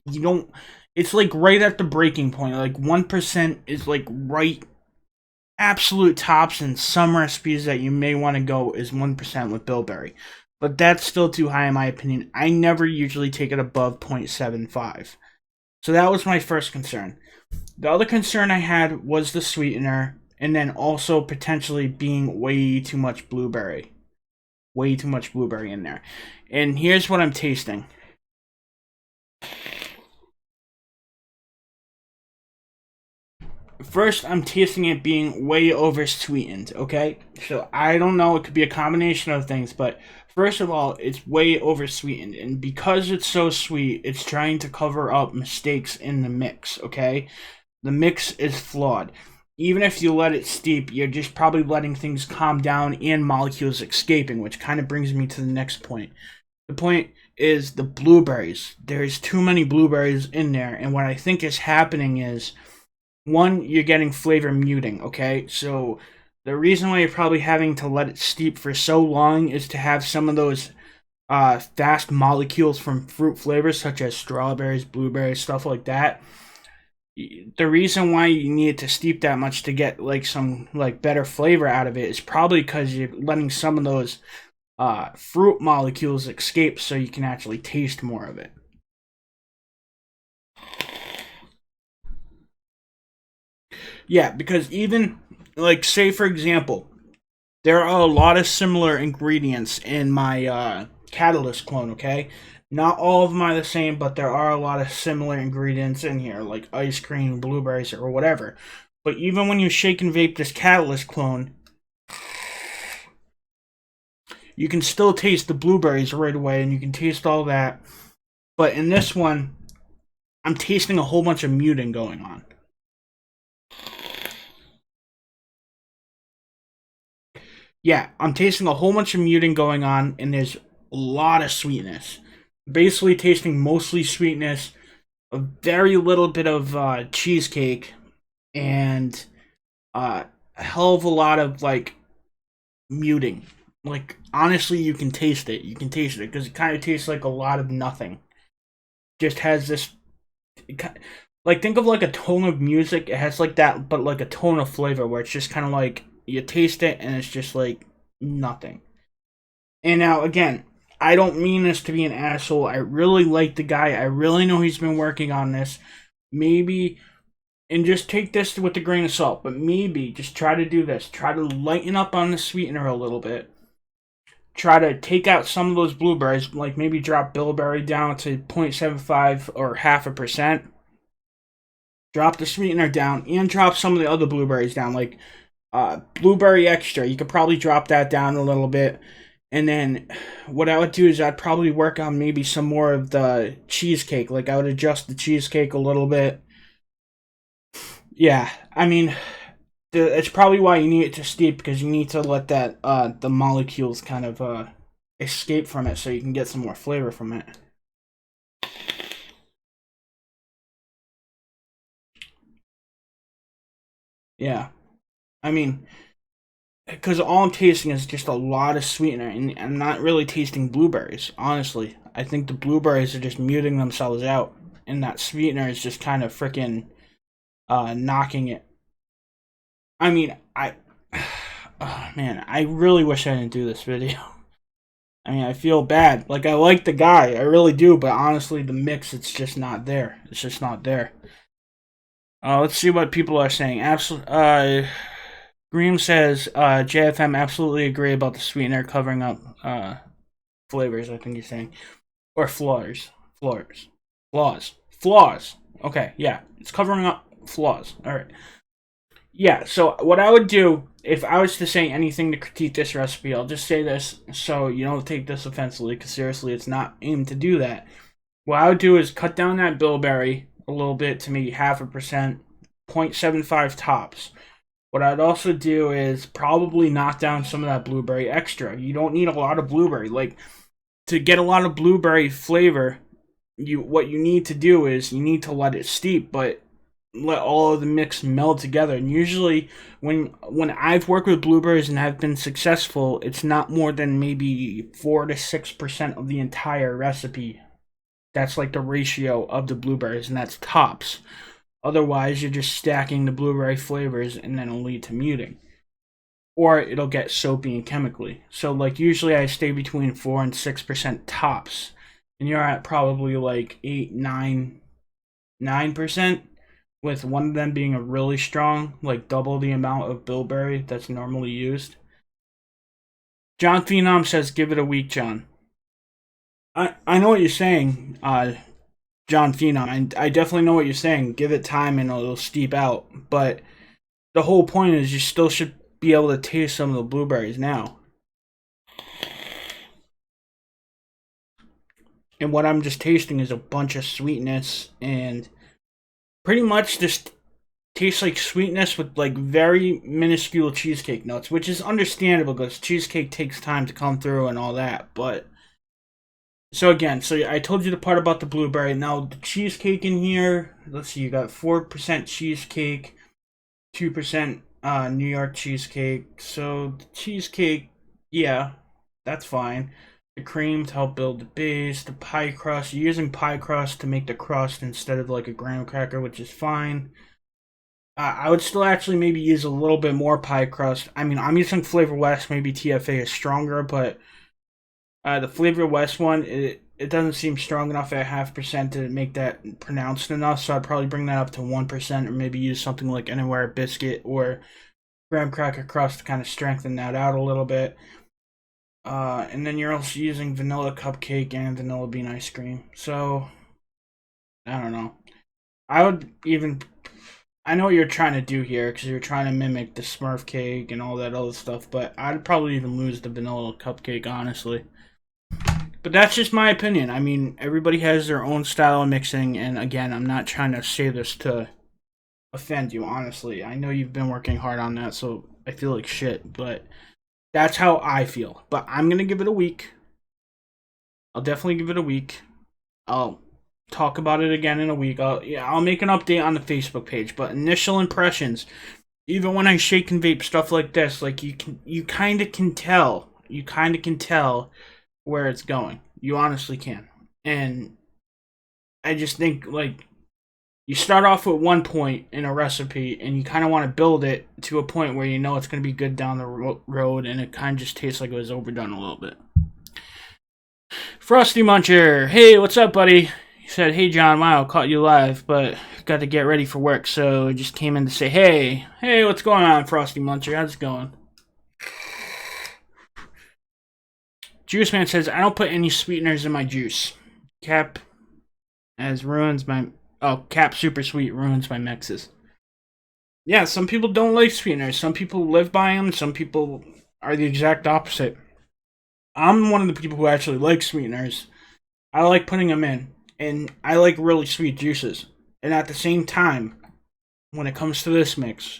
you don't. It's like right at the breaking point. Like 1% is like right absolute tops, and some recipes that you may want to go is 1% with bilberry. But that's still too high in my opinion. I never usually take it above 0.75. So that was my first concern. The other concern I had was the sweetener, and then also potentially being way too much blueberry. Way too much blueberry in there. And here's what I'm tasting. First, I'm tasting it being way over sweetened, okay? So I don't know, it could be a combination of things, but first of all, it's way over sweetened. And because it's so sweet, it's trying to cover up mistakes in the mix, okay? The mix is flawed. Even if you let it steep, you're just probably letting things calm down and molecules escaping, which kind of brings me to the next point. The point is the blueberries. There's too many blueberries in there, and what I think is happening is one, you're getting flavor muting, okay? So the reason why you're probably having to let it steep for so long is to have some of those fast molecules from fruit flavors such as strawberries, blueberries, stuff like that. The reason why you need it to steep that much to get like some like better flavor out of it is probably because you're letting some of those fruit molecules escape so you can actually taste more of it. Yeah, because even like say for example, there are a lot of similar ingredients in my Catalyst clone, okay? Not all of them are the same, but there are a lot of similar ingredients in here, like ice cream, blueberries, or whatever. But even when you shake and vape this Catalyst clone, you can still taste the blueberries right away, and you can taste all that. But in this one, I'm tasting a whole bunch of muting going on. Yeah, I'm tasting a whole bunch of muting going on, and there's a lot of sweetness. Basically, tasting mostly sweetness, a very little bit of cheesecake, and a hell of a lot of like muting. Like honestly, you can taste it. You can taste it because it kind of tastes like a lot of nothing. Just has this, like think of like a tone of music. It has like that, but like a tone of flavor where it's just kind of like you taste it and it's just like nothing. And now again, I don't mean this to be an asshole. I really like the guy. I really know he's been working on this. Maybe, and just take this with a grain of salt, but maybe just try to do this. Try to lighten up on the sweetener a little bit. try to take out some of those blueberries, like maybe drop bilberry down to 0.75 or half a percent. Drop the sweetener down and drop some of the other blueberries down, like blueberry extra. You could probably drop that down a little bit. And then what I would do is I'd probably work on maybe some more of the cheesecake. Like I would adjust the cheesecake a little bit. Yeah, I mean, it's probably why you need it to steep, because you need to let that the molecules kind of escape from it so you can get some more flavor from it. Yeah, I mean, because all I'm tasting is just a lot of sweetener, and I'm not really tasting blueberries. Honestly, I think the blueberries are just muting themselves out, and that sweetener is just kind of freaking knocking it. I mean, oh man, I really wish I didn't do this video. I mean, I feel bad. Like, I like the guy, I really do, but honestly, the mix, it's just not there. It's just not there. Let's see what people are saying. Green says, JFM absolutely agree about the sweetener covering up flavors, I think he's saying. Or flaws. Flaws. Flaws. Flaws. Okay, yeah. It's covering up flaws. Alright. Yeah, so what I would do, if I was to say anything to critique this recipe, I'll just say this so you don't take this offensively, because seriously, it's not aimed to do that. What I would do is cut down that bilberry a little bit to maybe half a percent, 0.75 tops. What I'd also do is probably knock down some of that blueberry extra. You don't need a lot of blueberry. Like, to get a lot of blueberry flavor, what you need to do is you need to let it steep, but let all of the mix meld together. And usually when I've worked with blueberries and have been successful, it's not more than maybe 4 to 6% of the entire recipe. That's like the ratio of the blueberries, and that's tops. Otherwise, you're just stacking the blueberry flavors, and then it'll lead to muting. Or it'll get soapy and chemically. So, like, usually I stay between 4 and 6% tops. And you're at probably like 8, 9%, with one of them being a really strong, like double the amount of bilberry that's normally used. John Phenom says, give it a week, John. I know what you're saying, John Phenom. I definitely know what you're saying. Give it time and it'll steep out. But the whole point is you still should be able to taste some of the blueberries now. And what I'm just tasting is a bunch of sweetness, and pretty much just tastes like sweetness with like very minuscule cheesecake notes, which is understandable because cheesecake takes time to come through and all that. But so again, so I told you the part about the blueberry. Now the cheesecake in here, let's see, you got 4% cheesecake, 2% New York cheesecake. So the cheesecake, yeah, that's fine. The cream to help build the base, the pie crust. You're using pie crust to make the crust instead of like a graham cracker, which is fine. I would still actually maybe use a little bit more pie crust. I mean, I'm using Flavor West. Maybe TFA is stronger, but the Flavor West one, it doesn't seem strong enough at half percent to make that pronounced enough. So I'd probably bring that up to 1%, or maybe use something like Anywhere biscuit or graham cracker crust to kind of strengthen that out a little bit. And then you're also using vanilla cupcake and vanilla bean ice cream. So I don't know. I would even. I know what you're trying to do here because you're trying to mimic the Smurf cake and all that other stuff, but I'd probably even lose the vanilla cupcake, honestly. But that's just my opinion. I mean, everybody has their own style of mixing, and again, I'm not trying to say this to offend you, honestly. I know you've been working hard on that, so I feel like shit, but that's how I feel. But I'm going to give it a week. I'll definitely give it a week. I'll talk about it again in a week. I'll make an update on the Facebook page. But initial impressions, even when I shake and vape stuff like this, like you kind of can tell. You kind of can tell where it's going. You honestly can. And I just think, like, you start off with one point in a recipe, and you kind of want to build it to a point where you know it's going to be good down the road, and it kind of just tastes like it was overdone a little bit. Frosty Muncher, hey, what's up, buddy? He said, hey, John, wow, caught you live, but got to get ready for work, so just came in to say, hey, what's going on, Frosty Muncher? How's it going? Juice Man says, I don't put any sweeteners in my juice. Cap Super Sweet ruins my mixes. Yeah, some people don't like sweeteners. Some people live by them. Some people are the exact opposite. I'm one of the people who actually like sweeteners. I like putting them in, and I like really sweet juices. And at the same time, when it comes to this mix,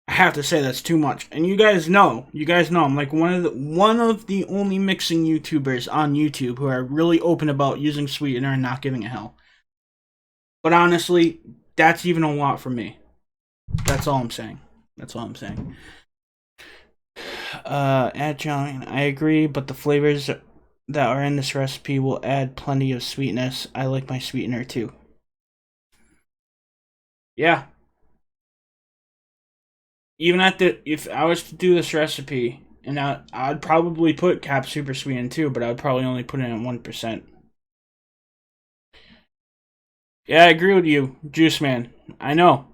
I have to say that's too much. And you guys know, I'm like one of the only mixing YouTubers on YouTube who are really open about using sweetener and not giving a hell. But honestly, that's even a lot for me. That's all I'm saying. Adjunct, I agree, but the flavors that are in this recipe will add plenty of sweetness. I like my sweetener too. Yeah. Even if I was to do this recipe, and I'd probably put Cap Super Sweet in too, but I'd probably only put it at 1%. Yeah, I agree with you, Juice Man. I know.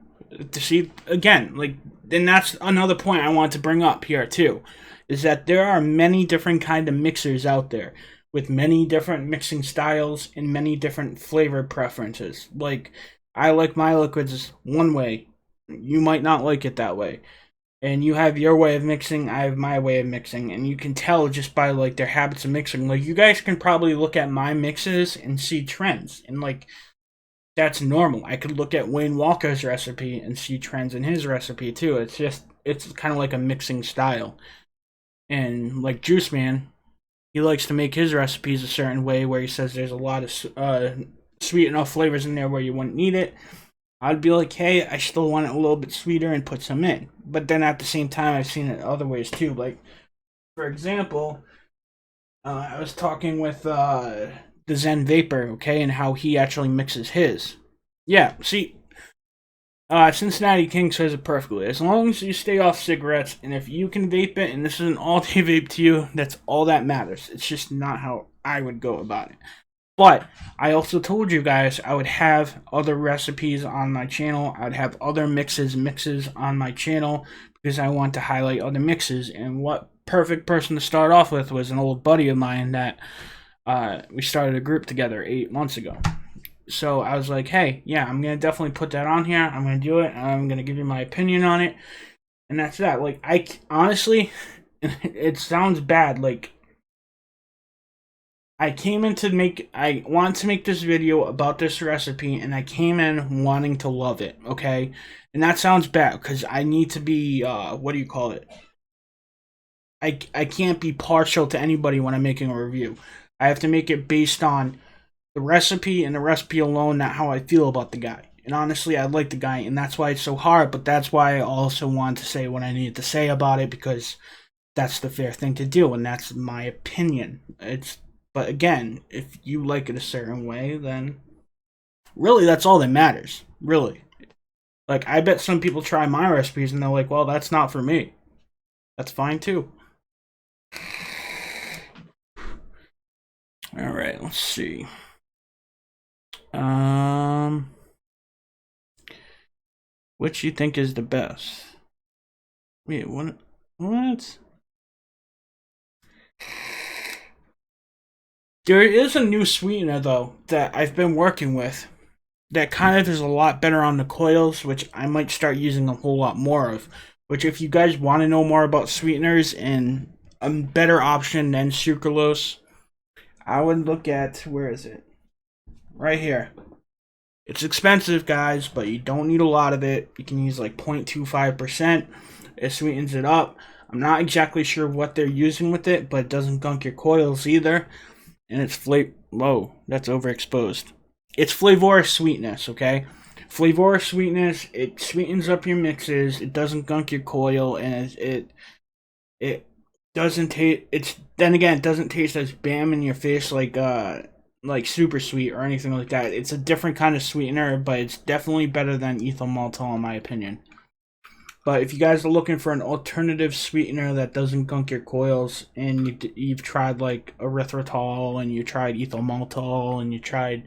To see again, like, then that's another point I want to bring up here too, is that there are many different kind of mixers out there with many different mixing styles and many different flavor preferences. Like, I like my liquids one way, you might not like it that way. And you have your way of mixing, I have my way of mixing, and you can tell just by like their habits of mixing. Like, you guys can probably look at my mixes and see trends, and like, that's normal. I could look at Wayne Walker's recipe and see trends in his recipe too. It's kind of like a mixing style. And like Juice Man, he likes to make his recipes a certain way where he says there's a lot of sweet enough flavors in there where you wouldn't need it. I'd be like, hey, I still want it a little bit sweeter and put some in. But then at the same time, I've seen it other ways too. Like, for example, I was talking with the Zen Vapor, okay, and how he actually mixes his. Yeah, see, Cincinnati King says it perfectly. As long as you stay off cigarettes, and if you can vape it, and this is an all-day vape to you, that's all that matters. It's just not how I would go about it. But I also told you guys I would have other recipes on my channel. I would have other mixes on my channel because I want to highlight other mixes. And what perfect person to start off with was an old buddy of mine that we started a group together 8 months ago. So I was like, hey, yeah, I'm going to definitely put that on here. I'm going to do it. And I'm going to give you my opinion on it. And that's that. Like, I honestly, it sounds bad. Like, I wanted to make this video about this recipe, and I came in wanting to love it, okay? And that sounds bad, because I need to be, what do you call it? I can't be partial to anybody when I'm making a review. I have to make it based on the recipe and the recipe alone, not how I feel about the guy. And honestly, I like the guy, and that's why it's so hard, but that's why I also want to say what I needed to say about it, because that's the fair thing to do, and that's my opinion. But again, if you like it a certain way, then really that's all that matters. Really. Like, I bet some people try my recipes and they're like, well, that's not for me. That's fine too. Alright, let's see. Which you think is the best? Wait, what? There is a new sweetener, though, that I've been working with that kind of is a lot better on the coils, which I might start using a whole lot more of. Which, if you guys want to know more about sweeteners and a better option than sucralose, I would look at, where is it? Right here. It's expensive, guys, but you don't need a lot of it. You can use like 0.25%. It sweetens it up. I'm not exactly sure what they're using with it, but it doesn't gunk your coils either. And it's whoa, that's overexposed. It's flavorous sweetness, okay? Flavorous sweetness, it sweetens up your mixes, it doesn't gunk your coil, and it doesn't taste, it doesn't taste as bam in your face like super sweet or anything like that. It's a different kind of sweetener, but it's definitely better than ethyl maltol in my opinion. But if you guys are looking for an alternative sweetener that doesn't gunk your coils, and you've tried like erythritol, and you tried ethyl maltol, and you tried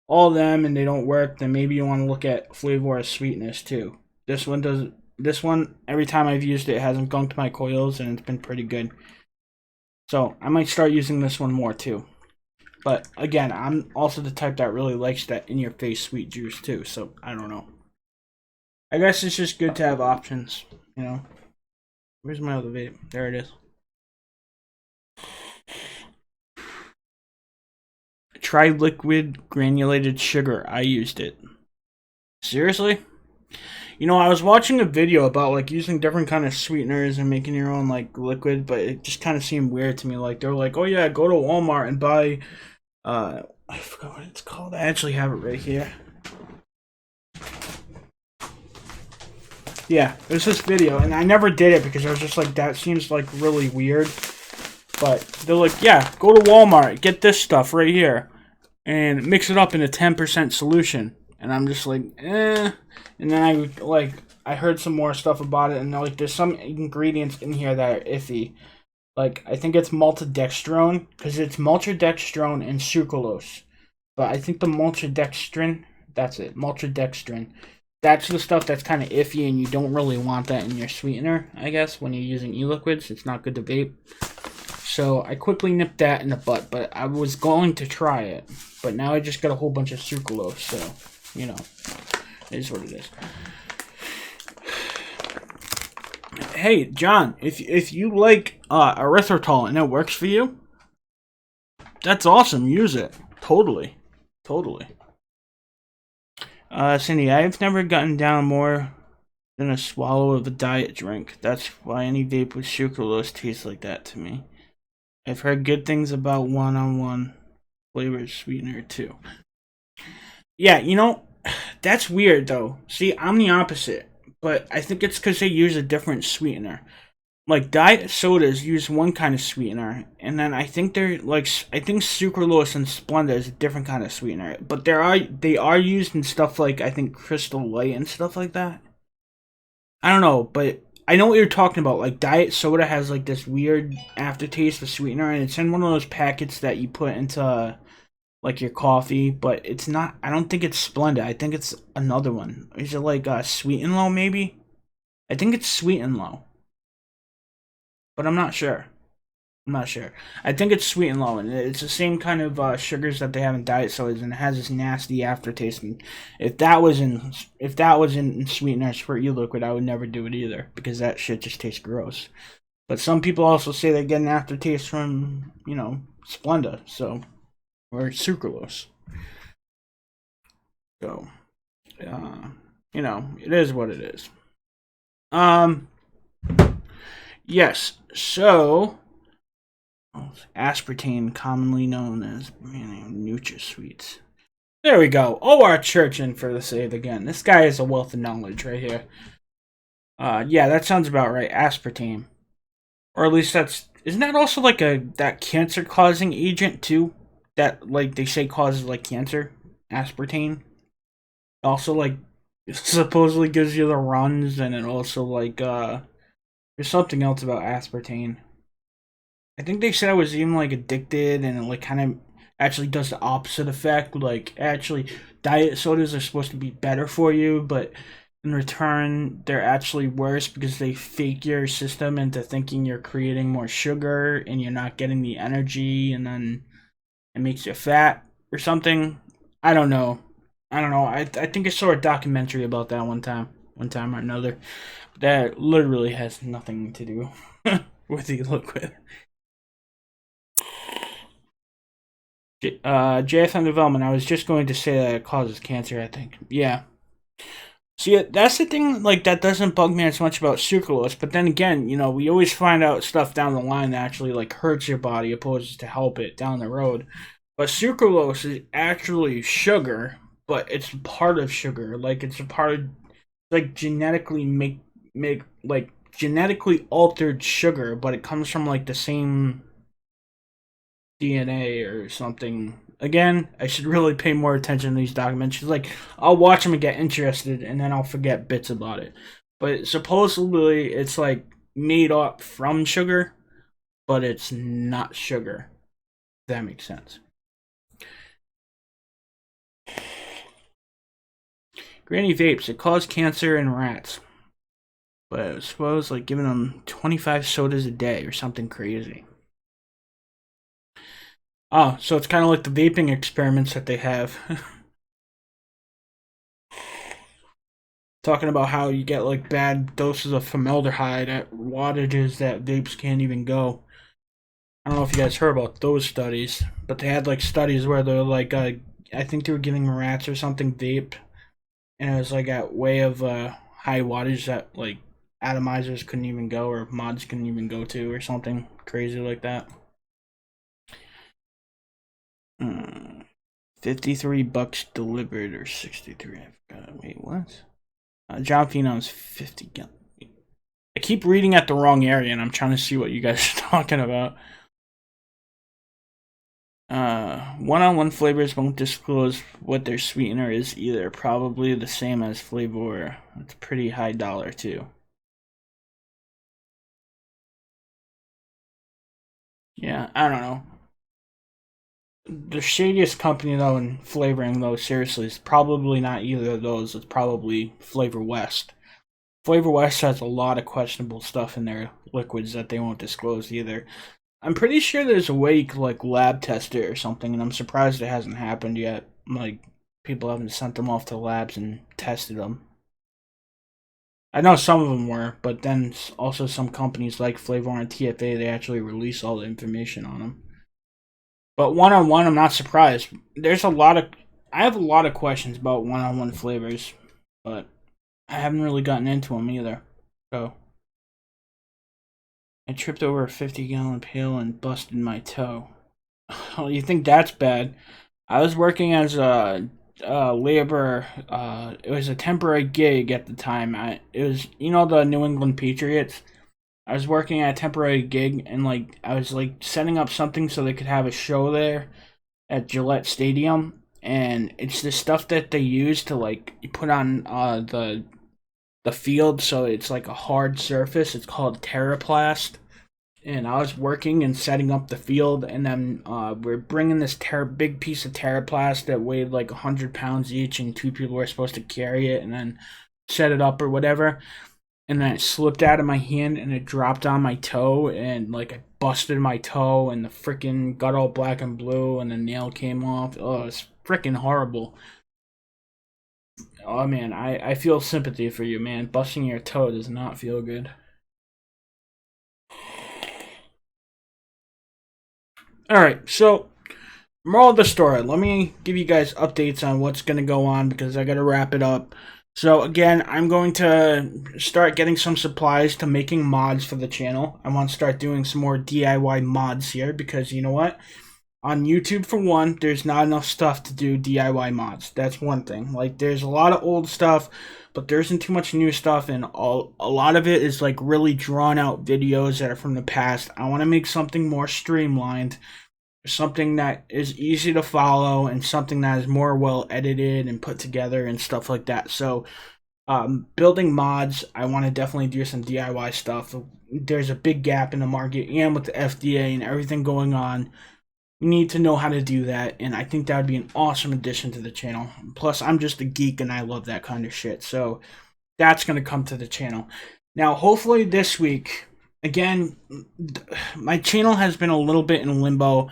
all of them, and they don't work, then maybe you want to look at flavorous sweetness too. This one, every time I've used it, hasn't gunked my coils, and it's been pretty good. So I might start using this one more too. But again, I'm also the type that really likes that in-your-face sweet juice too. So I don't know. I guess it's just good to have options, you know. Where's my other vape? There it is. Try liquid granulated sugar. I used it. Seriously? You know, I was watching a video about like using different kind of sweeteners and making your own like liquid, but it just kind of seemed weird to me. Like they're like, "Oh yeah, go to Walmart and buy I forgot what it's called. I actually have it right here." Yeah, there's this video, and I never did it because I was just like, that seems like really weird. But they're like, yeah, go to Walmart, get this stuff right here, and mix it up in a 10% solution. And I'm just like, eh. And then I heard some more stuff about it, and they're like, there's some ingredients in here that are iffy. Like, I think it's maltodextrone, because it's maltodextrone and sucralose. But I think the maltodextrin, that's it, maltodextrin. That's the stuff that's kind of iffy, and you don't really want that in your sweetener, I guess, when you're using e-liquids. It's not good to vape. So I quickly nipped that in the butt, but I was going to try it. But now I just got a whole bunch of sucralose, so, you know, it is what it is. Hey, John, if you like erythritol and it works for you, that's awesome. Use it. Totally. Totally. Cindy, I've never gotten down more than a swallow of a diet drink. That's why any vape with sucralose tastes like that to me. I've heard good things about one-on-one flavored sweetener too. Yeah, you know, that's weird though. See, I'm the opposite, but I think it's because they use a different sweetener. Like diet sodas use one kind of sweetener, and then I think they're like I think sucralose and Splenda is a different kind of sweetener. But they are used in stuff like I think Crystal Light and stuff like that. I don't know, but I know what you're talking about. Like diet soda has like this weird aftertaste of sweetener, and it's in one of those packets that you put into like your coffee. But it's not. I don't think it's Splenda. I think it's another one. Is it like Sweet and Low? Maybe. I think it's Sweet and Low, but I'm not sure. I'm not sure. I think it's Sweet and Low, and it's the same kind of sugars that they have in diet sodas, and it has this nasty aftertaste. And if that was in sweeteners for e-liquid, I would never do it either because that shit just tastes gross. But some people also say they get an aftertaste from Splenda, so or sucralose. So it is what it is. Um, yes. So aspartame, commonly known as NutraSweets. There we go. Oh, our church in for the save again. This guy is a wealth of knowledge right here. Yeah, that sounds about right. Aspartame, or at least isn't that also like that cancer causing agent too? That like they say causes like cancer. Aspartame also like supposedly gives you the runs, and it also like there's something else about aspartame. I think they said I was even like addicted, and it like kind of actually does the opposite effect. Like actually, diet sodas are supposed to be better for you, but in return, they're actually worse because they fake your system into thinking you're creating more sugar and you're not getting the energy, and then it makes you fat or something. I don't know. I don't know. I think I saw a documentary about that one time or another. That literally has nothing to do with the liquid. JFM development. I was just going to say that it causes cancer. I think. Yeah. See, that's the thing. Like that doesn't bug me as much about sucralose. But then again, we always find out stuff down the line that actually like hurts your body, opposed to help it down the road. But sucralose is actually sugar, but it's part of sugar. Like it's a part of like genetically make like genetically altered sugar, but it comes from like the same DNA or something. Again, I should really pay more attention to these documents. She's like, I'll watch them and get interested, and then I'll forget bits about it. But supposedly, it's like made up from sugar, but it's not sugar. If that makes sense. Granny vapes. It caused cancer in rats. But I suppose like giving them 25 sodas a day or something crazy. Oh, so it's kind of like the vaping experiments that they have. Talking about how you get like bad doses of formaldehyde at wattages that vapes can't even go. I don't know if you guys heard about those studies, but they had like studies where they're like, I think they were giving rats or something vape, and it was like at way of high wattage that like atomizers couldn't even go or mods couldn't even go to or something crazy like that. 53 bucks delivered or 63. I forgot. Wait, what? John Phenom's 50 gun. I keep reading at the wrong area and I'm trying to see what you guys are talking about. One-on-one flavors won't disclose what their sweetener is either. Probably the same as flavor. It's pretty high dollar too. Yeah, I don't know. The shadiest company though in flavoring though, seriously, is probably not either of those. It's probably Flavor West. Flavor West has a lot of questionable stuff in their liquids that they won't disclose either. I'm pretty sure there's a way you could like lab test it or something, and I'm surprised it hasn't happened yet. Like people haven't sent them off to labs and tested them. I know some of them were, but then also some companies like Flavor and TFA they actually release all the information on them. But one on one, I'm not surprised. There's a lot of I have a lot of questions about one on one flavors, but I haven't really gotten into them either. So I tripped over a 50-gallon pail and busted my toe. Oh, you think that's bad? I was working as a labor. It was a temporary gig at the time. It was the New England Patriots. I was working at a temporary gig and like I was like setting up something so they could have a show there at Gillette Stadium. And it's the stuff that they use to like put on the field so it's like a hard surface. It's called Terraplast, and I was working and setting up the field, and then we're bringing this big piece of Terraplast that weighed like 100 pounds each, and two people were supposed to carry it and then set it up or whatever. And then it slipped out of my hand and it dropped on my toe, and like I busted my toe, and the freaking got all black and blue, and the nail came off. Oh, it's freaking horrible. Oh man, I feel sympathy for you, man. Busting your toe does not feel good. All right, so moral of the story. Let me give you guys updates on what's going to go on because I got to wrap it up. So again, I'm going to start getting some supplies to making mods for the channel. I want to start doing some more DIY mods here because you know what? On YouTube, for one, there's not enough stuff to do DIY mods. That's one thing. Like, there's a lot of old stuff, but there isn't too much new stuff, and a lot of it is like really drawn out videos that are from the past. I want to make something more streamlined, something that is easy to follow, and something that is more well edited and put together and stuff like that. So, building mods, I want to definitely do some DIY stuff. There's a big gap in the market, and with the FDA and everything going on, you need to know how to do that, and I think that would be an awesome addition to the channel. Plus, I'm just a geek and I love that kind of shit, so that's going to come to the channel. Now, hopefully this week, again, my channel has been a little bit in limbo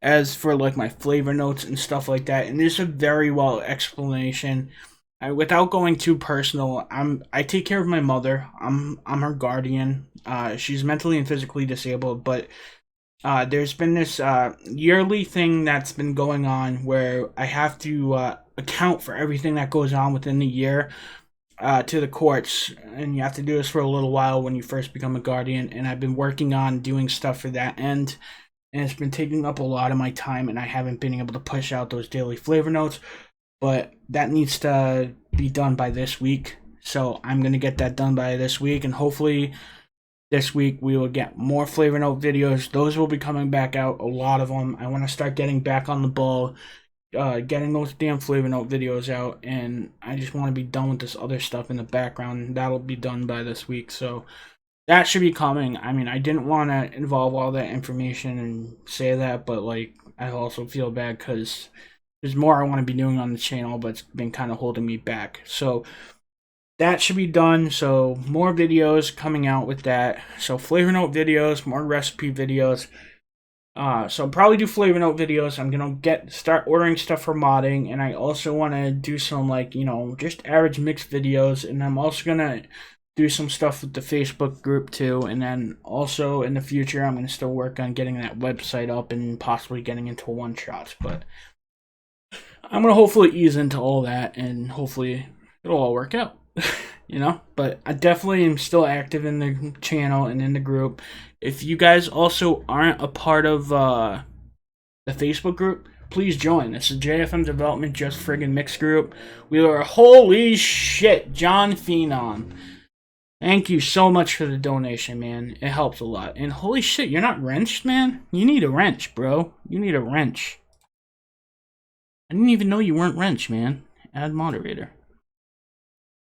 as for like my flavor notes and stuff like that, and there's a very well explanation. Without going too personal, I take care of my mother. I'm her guardian. She's mentally and physically disabled, but there's been this yearly thing that's been going on where I have to account for everything that goes on within the year to the courts, and you have to do this for a little while when you first become a guardian. And I've been working on doing stuff for that end, and it's been taking up a lot of my time, and I haven't been able to push out those daily flavor notes. But that needs to be done by this week, so I'm gonna get that done by this week, and hopefully this week we will get more flavor note videos. Those will be coming back out, a lot of them. I want to start getting back on the ball, getting those damn flavor note videos out, and I just want to be done with this other stuff in the background. That'll be done by this week, so that should be coming. I mean, I didn't want to involve all that information and say that, but like I also feel bad because there's more I want to be doing on the channel, but it's been kind of holding me back. So that should be done. So more videos coming out with that. So flavor note videos, more recipe videos. So I'll probably do flavor note videos. I'm gonna start ordering stuff for modding, and I also want to do some, like, just average mix videos, and I'm also gonna do some stuff with the Facebook group too, and then also in the future I'm gonna still work on getting that website up and possibly getting into one shots. But I'm gonna hopefully ease into all that, and hopefully it'll all work out. But I definitely am still active in the channel and in the group. If you guys also aren't a part of the Facebook group, please join. It's the JFM Development Just Friggin' Mix group. We are, holy shit, John Phenom. Thank you so much for the donation, man. It helps a lot. And holy shit, you're not wrenched, man? You need a wrench, bro. You need a wrench. I didn't even know you weren't wrenched, man. Add moderator.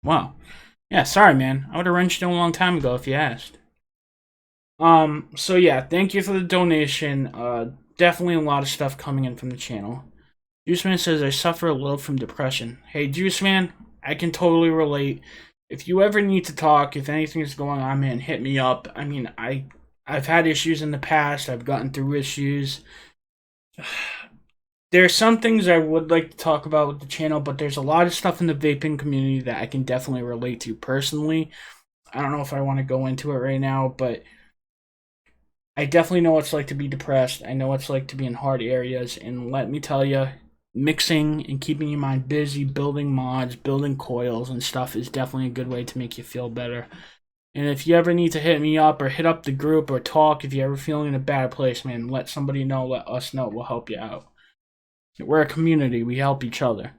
Wow. Yeah, sorry, man. I would have wrenched you a long time ago if you asked. So yeah, thank you for the donation. Definitely a lot of stuff coming in from the channel. Juiceman says, I suffer a little from depression. Hey, Juiceman, I can totally relate. If you ever need to talk, if anything is going on, man, hit me up. I mean, I've had issues in the past. I've gotten through issues. There are some things I would like to talk about with the channel, but there's a lot of stuff in the vaping community that I can definitely relate to personally. I don't know if I want to go into it right now, but I definitely know what it's like to be depressed. I know what it's like to be in hard areas, and let me tell you, mixing and keeping your mind busy, building mods, building coils and stuff is definitely a good way to make you feel better. And if you ever need to hit me up or hit up the group or talk, if you're ever feeling in a bad place, man, let somebody know, let us know. We'll help you out. We're a community. We help each other.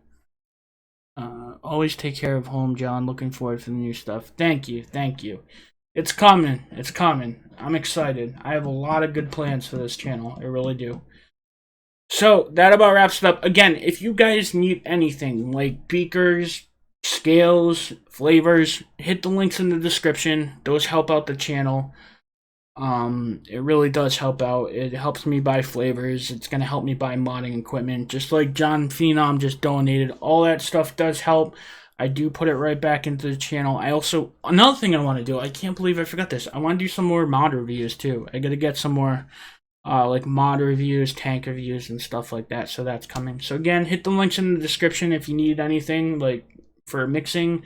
Always take care of home, John. Looking forward to the new stuff. Thank you. Thank you. It's coming. It's coming. I'm excited. I have a lot of good plans for this channel. I really do. So, that about wraps it up. Again, if you guys need anything, like beakers, scales, flavors, hit the links in the description. Those help out the channel. It really does help out. It helps me buy flavors. It's gonna help me buy modding equipment. Just like John Phenom just donated. All that stuff does help. I do put it right back into the channel. I also, another thing I want to do, I can't believe I forgot this. I want to do some more mod reviews too. I gotta get some more like mod reviews, tank reviews, and stuff like that. So that's coming. So again, hit the links in the description if you need anything like for mixing.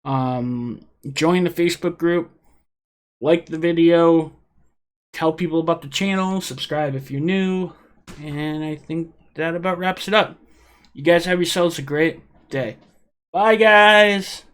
Join the Facebook group. Like the video. Tell people about the channel, subscribe if you're new, and I think that about wraps it up. You guys have yourselves a great day. Bye, guys!